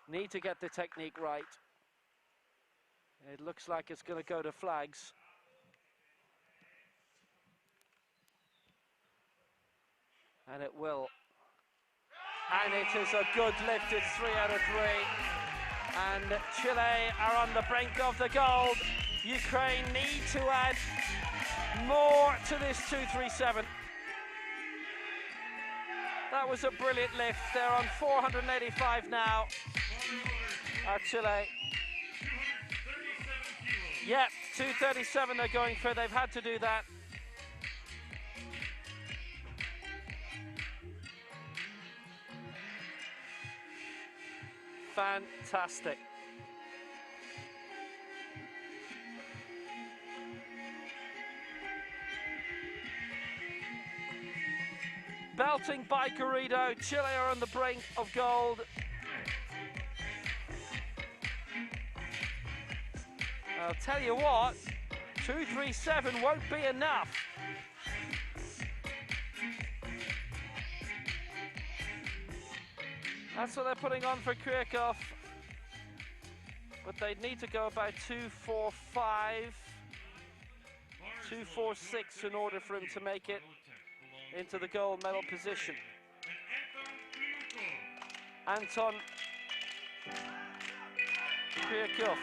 Need to get the technique right. It looks like it's going to go to flags. And it will. And it is a good lift. It's 3 out of 3. And Chile are on the brink of the gold. Ukraine need to add more to this 2:37. That was a brilliant lift. They're on 485 now. Chile. Yep, 2:37 they're going for. They've had to do that. Fantastic. Belting by Garrido. Chile are on the brink of gold. I'll tell you what, 2:37 won't be enough. That's what they're putting on for Kirchhoff. But they'd need to go about 2:45, 2:46 in order for him to make it into the gold medal position. Anton Kirchhoff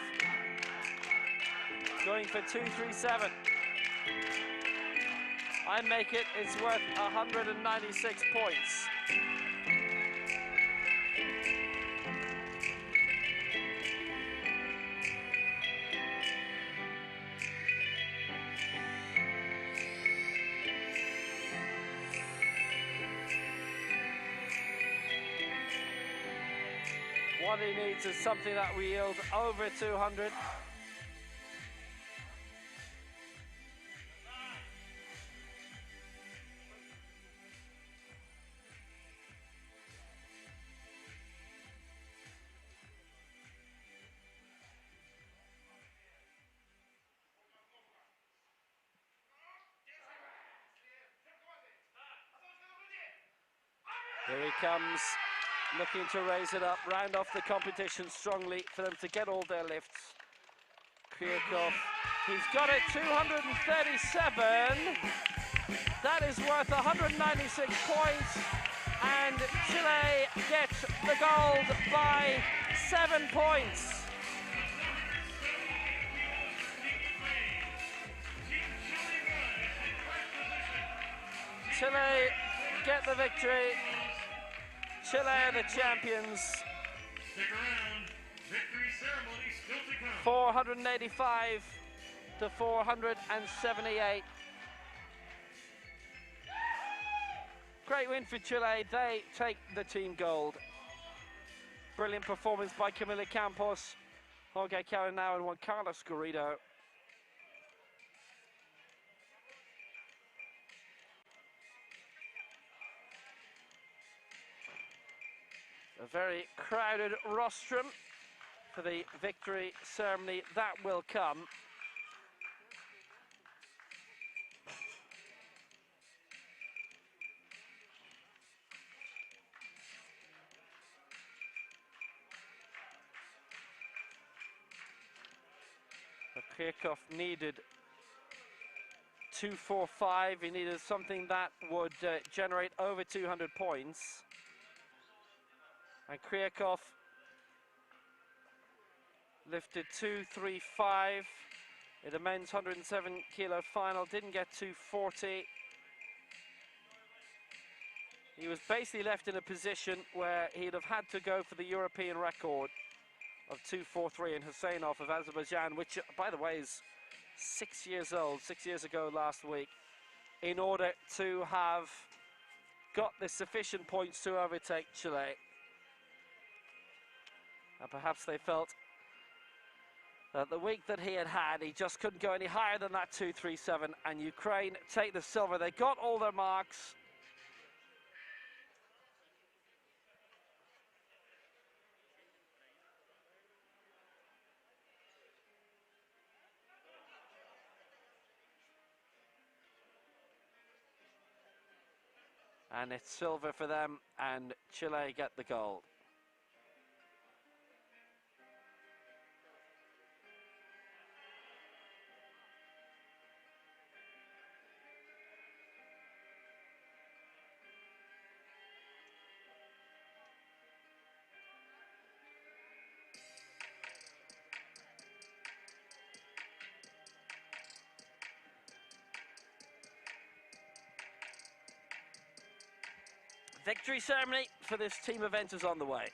going for 2:37. I make it, it's worth 196 points. What he needs is something that will yield over 200. Here he comes, looking to raise it up, round off the competition strongly for them to get all their lifts. Kryakov, he's got it, 237. That is worth 196 points. And Chile gets the gold by 7 points. Chile get the victory. Chile are the champions. Stick around. Victory ceremony still to come. 485 to 478. Great win for Chile. They take the team gold. Brilliant performance by Camila Campos, Jorge Carinao and Juan Carlos Garrido. A very crowded rostrum for the victory ceremony that will come. Kryakov needed 245. He needed something that would generate over 200 points. And Kryakov lifted 235 in the men's 107 kilo final, didn't get 240. He was basically left in a position where he'd have had to go for the European record of 243 in Husseinov of Azerbaijan, which, by the way, is 6 years old, 6 years ago last week, in order to have got the sufficient points to overtake Chile. And perhaps they felt that the week that he had, he just couldn't go any higher than that 237, and Ukraine take the silver. They got all their marks. And it's silver for them, and Chile get the gold. Victory ceremony for this team event is on the way.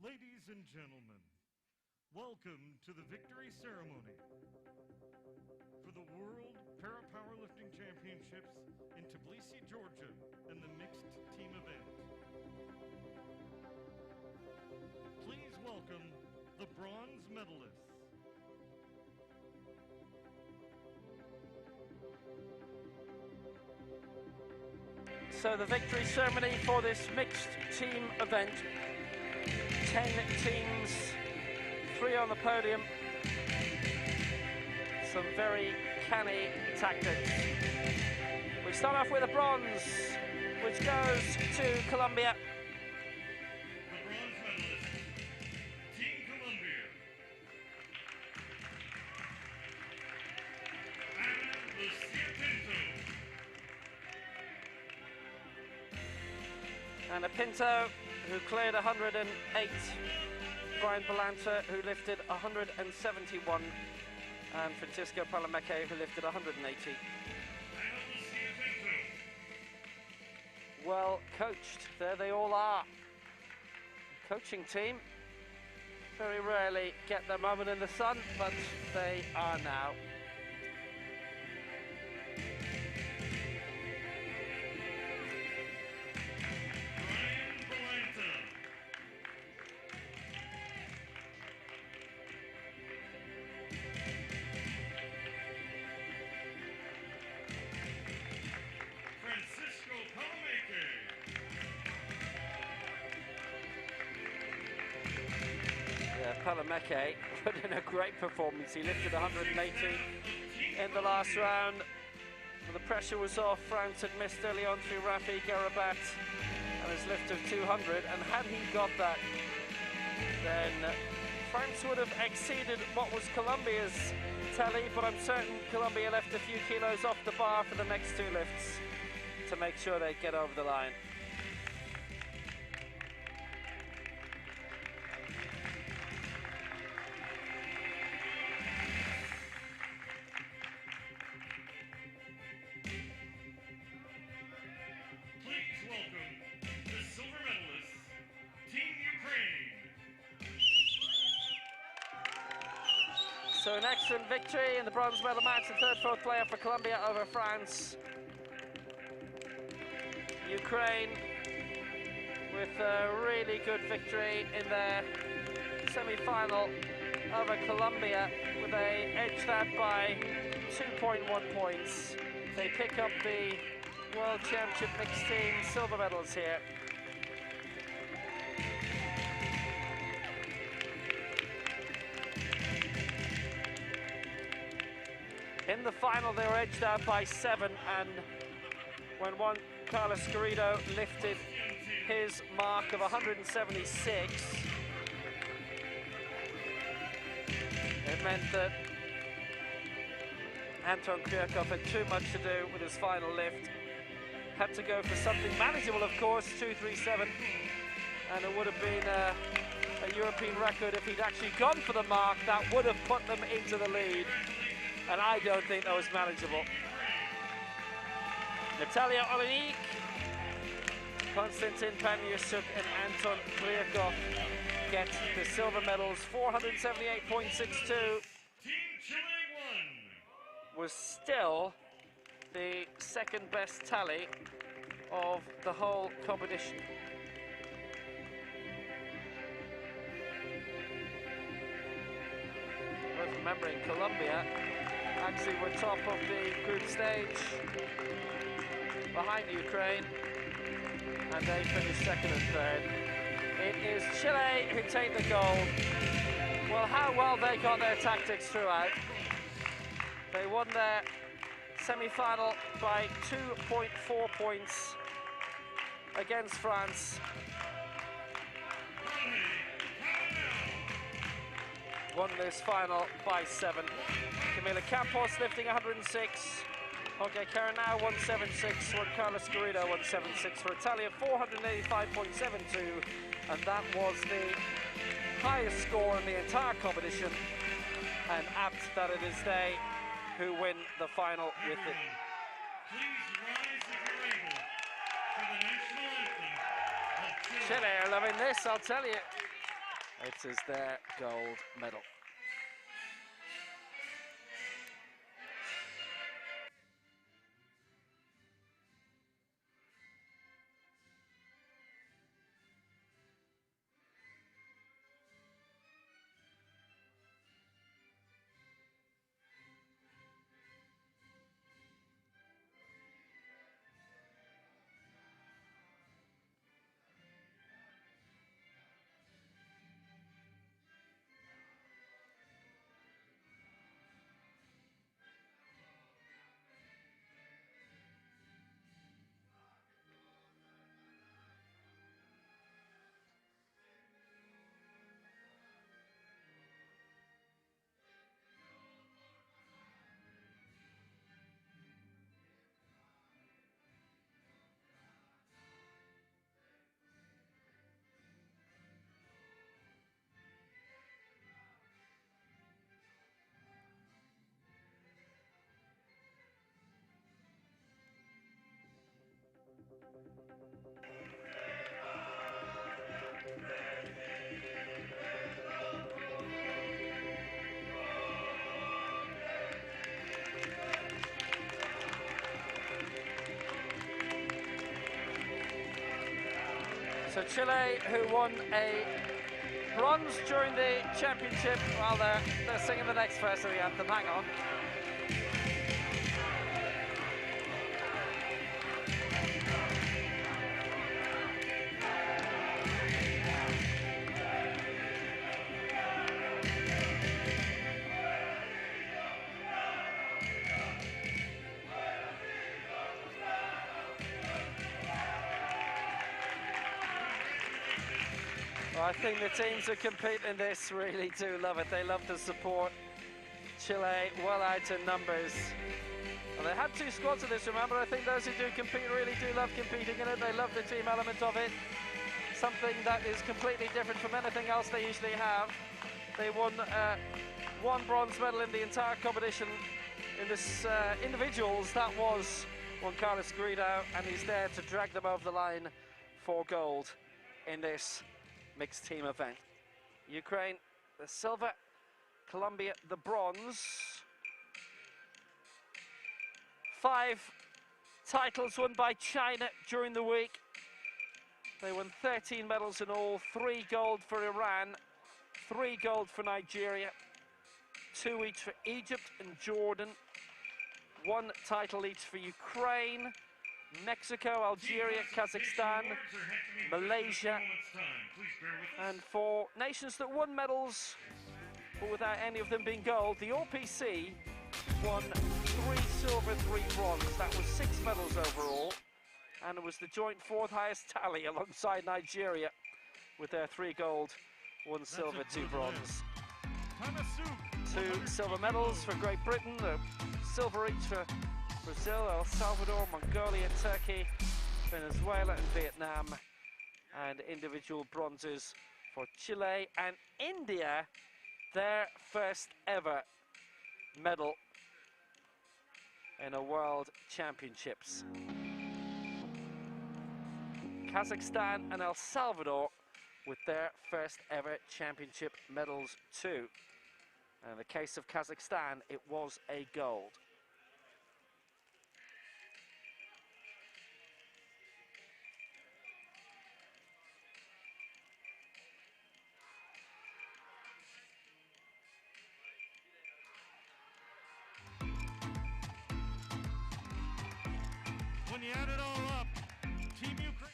Ladies and gentlemen, welcome to the victory ceremony for the World Para-Powerlifting Championships in Tbilisi, Georgia, and the mixed team event. Please welcome the bronze medalists. So the victory ceremony for this mixed team event. 10 teams, 3 on the podium. Some very canny tactics. We start off with a bronze, which goes to Colombia. The bronze medalist, Team Colombia. And a Pinto who cleared 108. Brian Balanta who lifted 171. And Francisco Palameke who lifted 180. Well coached, there they all are. Coaching team very rarely get their moment in the sun, but they are now. Palameke put in a great performance. He lifted 180 in the last round. The pressure was off. France had missed early on through Rafi Garabat and his lift of 200. And had he got that, then France would have exceeded what was Colombia's tally. But I'm certain Colombia left a few kilos off the bar for the next 2 lifts to make sure they get over the line. So an excellent victory in the bronze medal match, the 3rd, 4th player for Colombia over France. Ukraine with a really good victory in their semi-final over Colombia, where they edged that by 2.1 points. They pick up the World Championship mixed team silver medals here. In the final, they were edged out by 7, and when Juan Carlos Garrido lifted his mark of 176, it meant that Anton Kryakov had too much to do with his final lift. Had to go for something manageable, of course, 237, and it would have been a European record if he'd actually gone for the mark. That would have put them into the lead. And I don't think that was manageable. Natalia Olenik, Konstantin Panyushuk and Anton Kryakov get the silver medals. 478.62 was still the 2nd best tally of the whole competition. Worth remembering, Colombia actually were top of the group stage behind Ukraine, and they finished 2nd and 3rd. It is Chile who take the gold. Well, how well they got their tactics throughout. They won their semi-final by 2.4 points against France. Won this final by 7. Camila Campos lifting 106. Jorge Caranao 176. Juan Carlos Garrido 176 for Italia, 485.72, and that was the highest score in the entire competition. And apt that it is they who win the final with it. Please rise if you're able for the national anthem of Chile. Chile are loving this, I'll tell you. It is their gold medal. So Chile, who won a bronze during the championship, well, they're singing the next verse of the anthem. Hang on. I think the teams who compete in this really do love it. They love the support. Chile well out in numbers. And they had two squads of this, remember. I think those who do compete really do love competing in it. They love the team element of it. Something that is completely different from anything else they usually have. They won one bronze medal in the entire competition. In this individuals, that was Juan Carlos Guido, and he's there to drag them over the line for gold in this mixed team event. Ukraine, the silver, Colombia, the bronze. 5 titles won by China during the week. They won 13 medals in all, 3 gold for Iran, 3 gold for Nigeria, 2 each for Egypt and Jordan, 1 title each for Ukraine, Mexico, Algeria, Kazakhstan, Malaysia, and for nations that won medals but without any of them being gold, the OPC won 3 silver, 3 bronze. That was 6 medals overall, and it was the joint 4th highest tally alongside Nigeria with their 3 gold, 1 silver, 2 bronze. 2 silver medals for Great Britain, silver each for Brazil, El Salvador, Mongolia, Turkey, Venezuela and Vietnam, and individual bronzes for Chile and India, their first ever medal in a World Championships. Kazakhstan and El Salvador with their first ever championship medals too. And in the case of Kazakhstan, it was a gold. When you add it all up, Team Ukraine.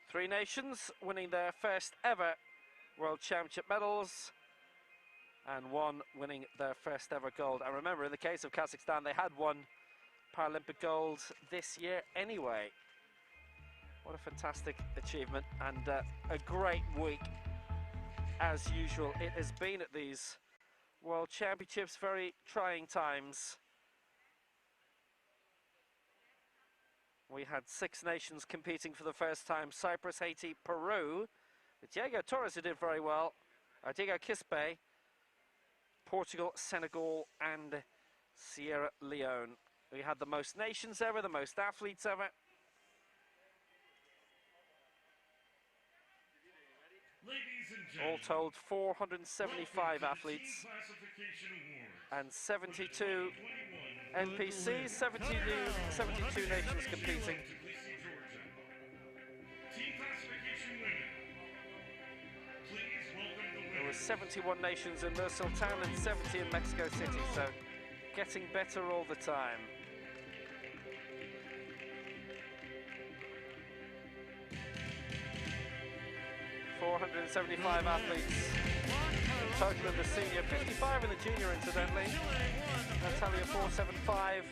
3 nations winning their first ever World Championship medals, and 1 winning their first ever gold. And remember, in the case of Kazakhstan, they had 1 Paralympic gold this year anyway. What a fantastic achievement, and a great week as usual. It has been at these World Championships, very trying times. We had 6 nations competing for the first time: Cyprus, Haiti, Peru, Diego Torres, who did very well, Diego Quispe, Portugal, Senegal and Sierra Leone. We had the most nations ever, the most athletes ever. Ladies and All told, 475 athletes and 72 NPCs, 72 nations competing. There were 71 nations in Nur Sultan and 70 in Mexico City, so getting better all the time. .475 athletes in total in the senior, 55 in the junior incidentally. Natalia 475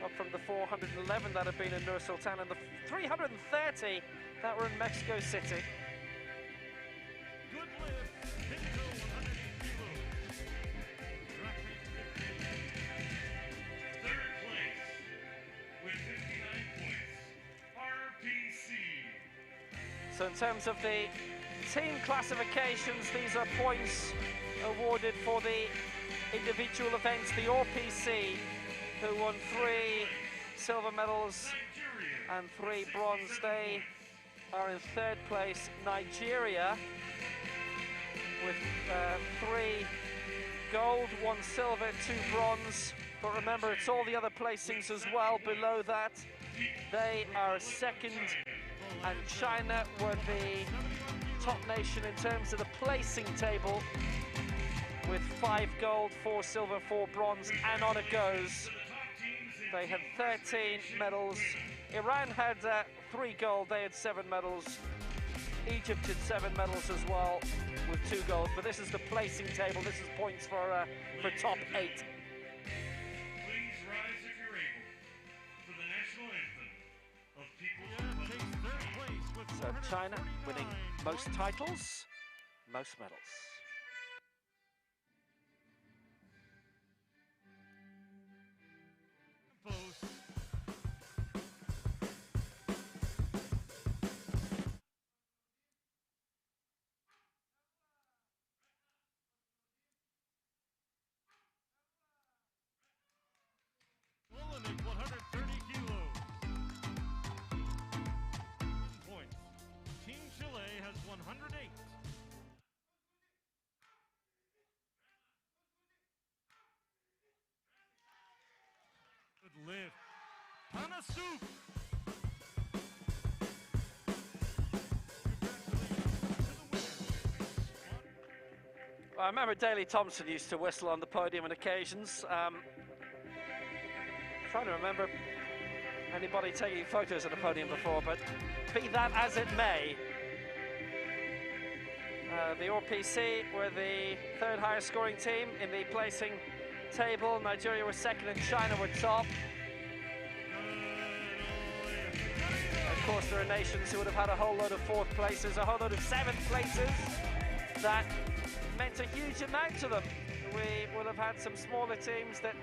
up from the 411 that had been in Nur Sultan and the 330 that were in Mexico City. So in terms of the team classifications, these are points awarded for the individual events. The RPC, who won 3 silver medals and 3 bronze, they are in 3rd place. Nigeria with 3 gold, 1 silver, 2 bronze. But remember, it's all the other placings as well below that. They are 2nd, and China were the top nation in terms of the placing table with 5 gold, 4 silver, 4 bronze, and on it goes. They had 13 medals. Iran had 3 gold, they had 7 medals. Egypt had 7 medals as well with 2 gold, but this is the placing table. This is points for top 8. Please rise if you're able for the national anthem of People's Republic. So China winning most titles, most medals. Olympic 130 kilos. Points. Team Chile has 108. Good lift. Panasuk. Well, I remember Daley Thompson used to whistle on the podium on occasions. Trying to remember anybody taking photos at the podium before, but be that as it may, the RPC were the 3rd highest scoring team in the placing table. Nigeria was 2nd and China were top. Of course, there are nations who would have had a whole load of 4th places, a whole load of 7th places. That meant a huge amount to them. We would have had some smaller teams that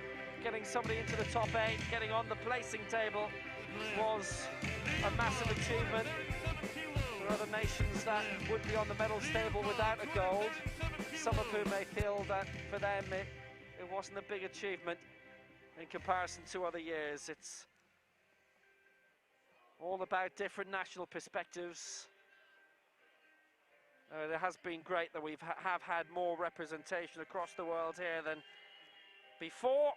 getting somebody into the top 8, getting on the placing table was a massive achievement. There are other nations that would be on the medals table without a gold, some of whom may feel that for them it wasn't a big achievement in comparison to other years. It's all about different national perspectives. It has been great that we have had more representation across the world here than before.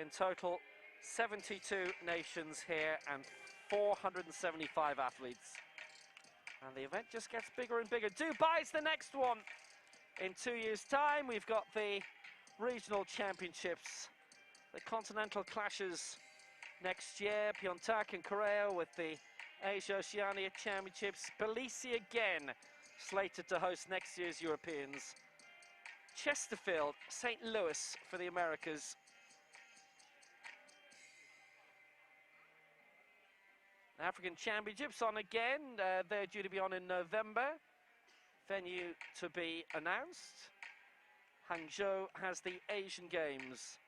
In total, 72 nations here and 475 athletes. And the event just gets bigger and bigger. Dubai's the next one. In 2 years' time, we've got the regional championships, the continental clashes next year, Pyeongtaek and Korea with the Asia-Oceania Championships. Tbilisi again, slated to host next year's Europeans. Chesterfield, St. Louis for the Americas. African Championships on again. They're due to be on in November. Venue to be announced. Hangzhou has the Asian Games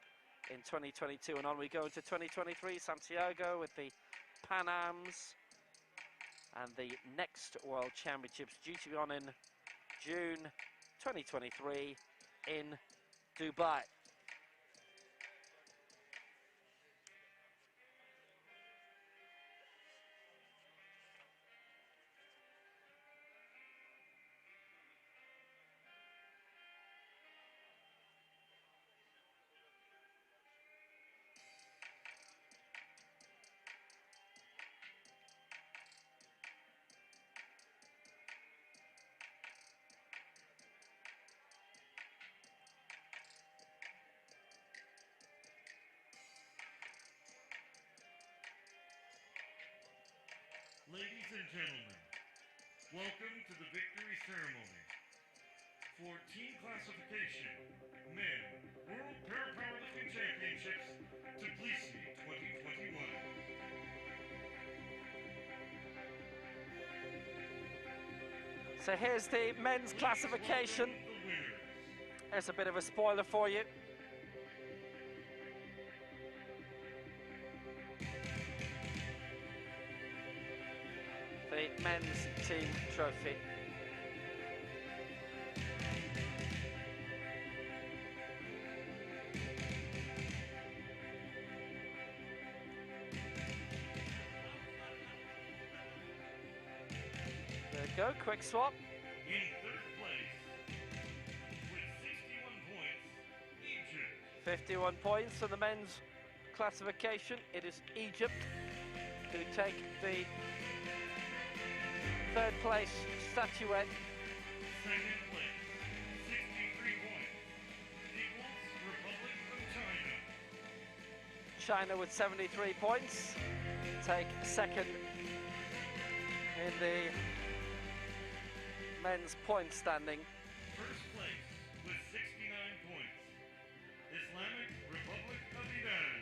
in 2022, and on we go into 2023. Santiago with the Pan Ams, and the next World Championships due to be on in June 2023 in Dubai. Ladies and gentlemen, welcome to the victory ceremony. For team classification, men, World Para-Powerlifting Championships, Tbilisi 2021. So here's the men's classification. There's a bit of a spoiler for you. The men's team trophy. There we go, quick swap. In third place, with 61 points, Egypt. 51 points for the men's classification. It is Egypt who take the third place statuette. Second place, 63 points, equals Republic of China. China with 73 points take second in the men's point standing. First place with 69 points, Islamic Republic of Iran.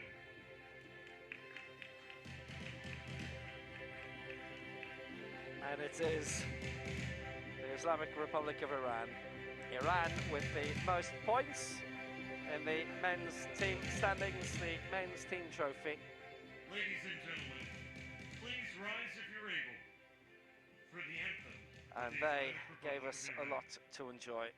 And it is the Islamic Republic of Iran. Iran with the most points in the men's team standings, the men's team trophy. Ladies and gentlemen, please rise if you're able for the anthem. And they gave us a lot to enjoy.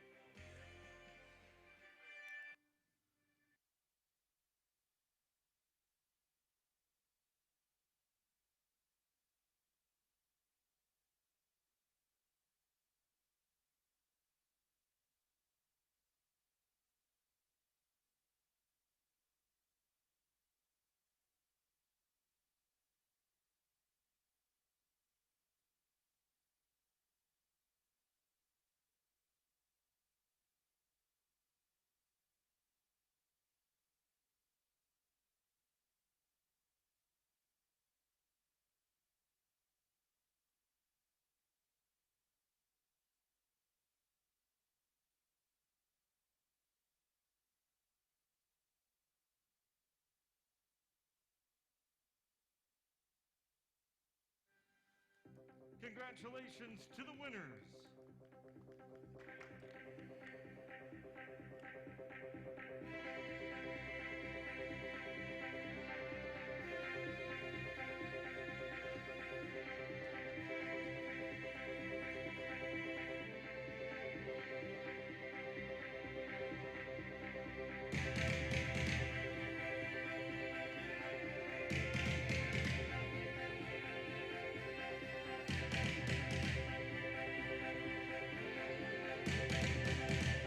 Congratulations to the winners.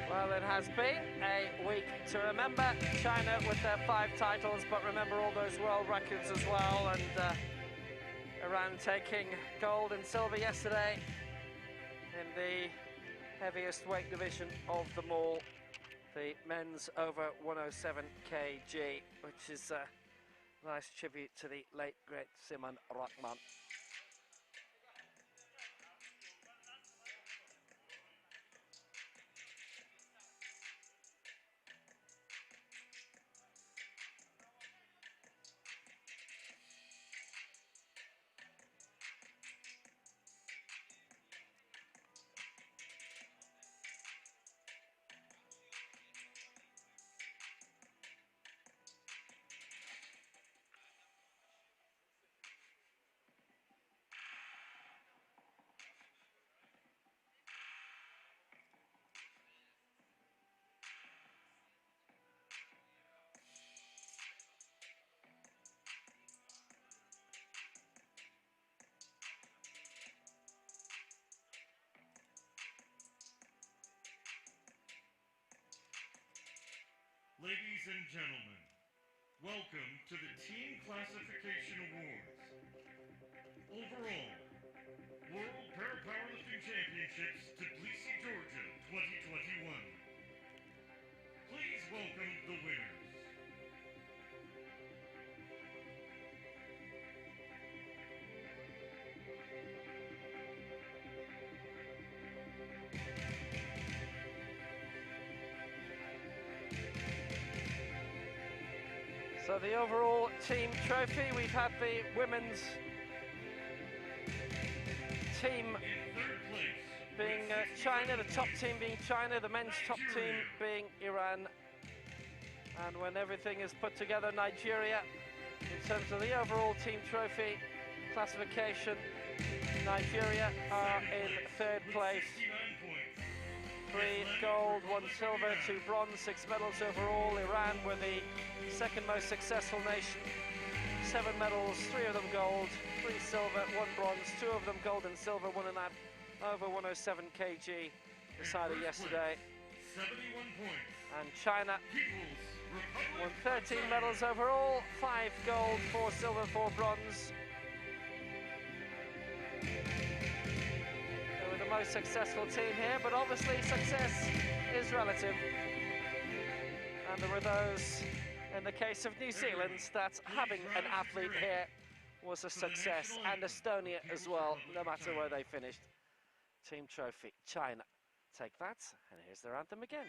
Well, it has been a week to remember. China with their 5 titles, but remember all those world records as well. And Iran taking gold and silver yesterday in the heaviest weight division of them all, the men's over 107 kg, which is a nice tribute to the late great Siman Rahman. Ladies and gentlemen, welcome to the Team Classification Awards. Overall, World Para-Powerlifting Championships, Tbilisi, Georgia, 2021. Please welcome the winners. So the overall team trophy, we've had the women's team being China, the top team being China, the men's top team being Iran, and when everything is put together, Nigeria, in terms of the overall team trophy classification, Nigeria are in third place. 3 gold, 1 silver, 2 bronze, 6 medals overall. Iran were the second most successful nation. 7 medals, 3 of them gold, 3 silver, 1 bronze, 2 of them gold and silver, one in that over 107 kg decided yesterday. 71 points. And China won 13 medals overall, 5 gold, 4 silver, 4 bronze. They were the most successful team here, but obviously success is relative. And there were those, in the case of New Zealand, that having an athlete here was a success, and Estonia as well, no matter where they finished. Team trophy, China. Take that, and here's their anthem again.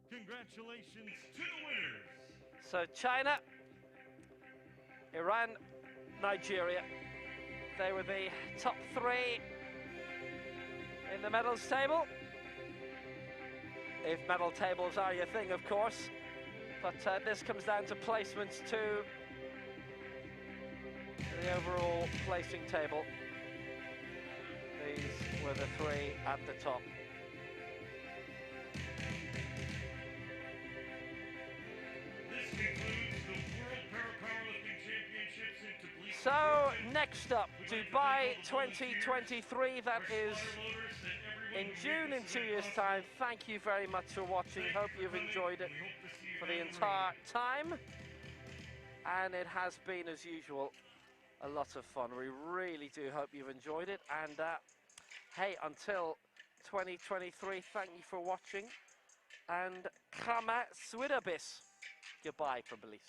Congratulations to the winners. So China, Iran, Nigeria, they were the top 3 in the medals table. If medal tables are your thing, of course. But this comes down to placements too. The overall placing table. These were the 3 at the top. So, next up, Dubai 2023, that is in June in 2 years' time. Thank you very much for watching. Hope you've enjoyed it for the entire time. And it has been, as usual, a lot of fun. We really do hope you've enjoyed it. And, hey, until 2023, thank you for watching. And swaggan. Goodbye from Bmmulis.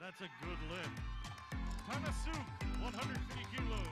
That's a good lift. Tanasuk, 150 kilos.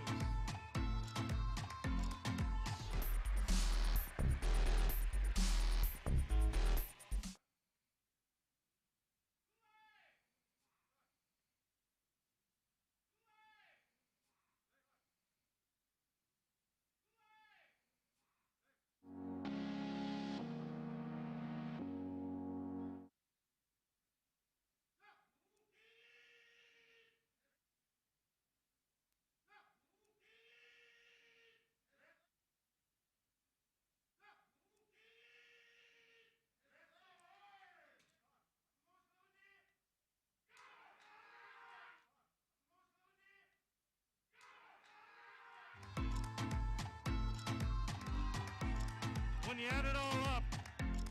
When you add it all up,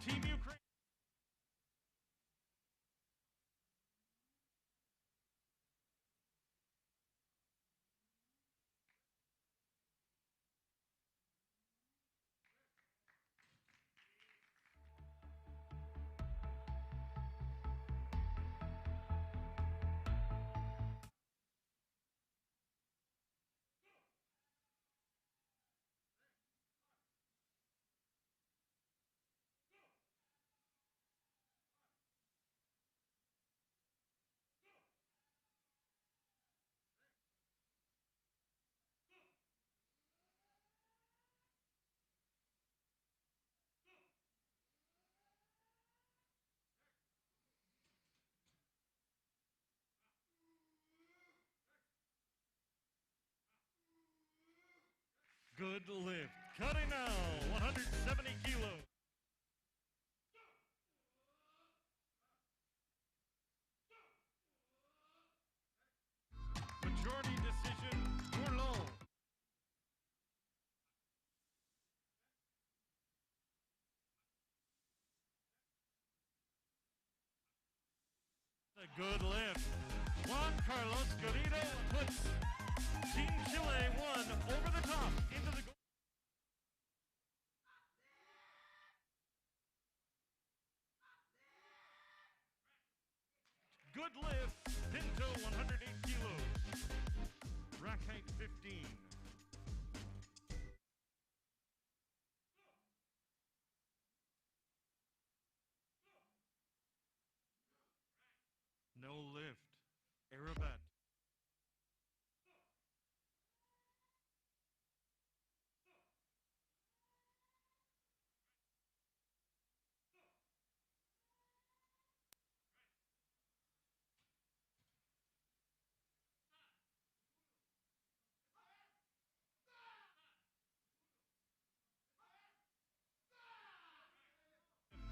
Team Ukraine. Good lift. Cutting now, 170 kilos. Majority decision, Bourlon. A good lift. Juan Carlos Garrido puts Team Chile 1 over the top into the goal. Good lift, Pinto 108 kilos. Rack height 15. No lift, Arabat.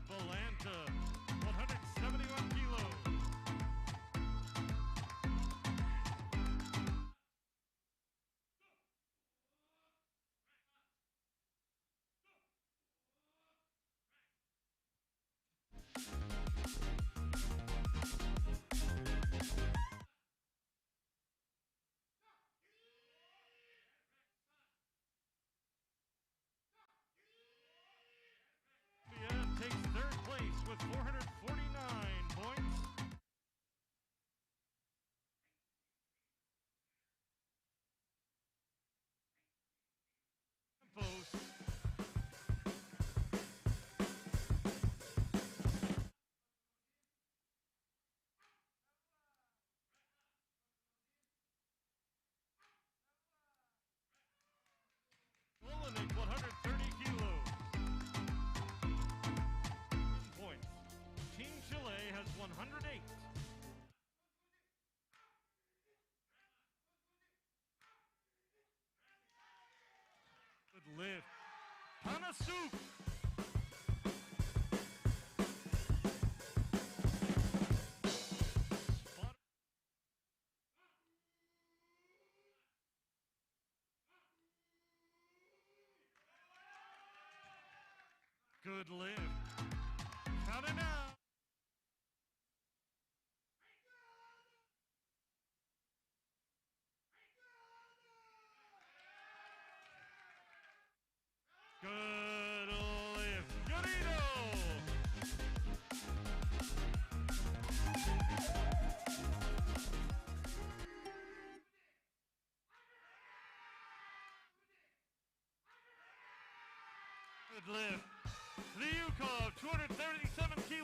Volanta, 171 kilos. Takes third place with 449 points. Post. Olenek, 130 kilos. Points. Team Chile has 108. Good lift. Tanasuk. Good lift. Count it out. Good lift. Garrido. Good lift. The Yukov, 237 kilos.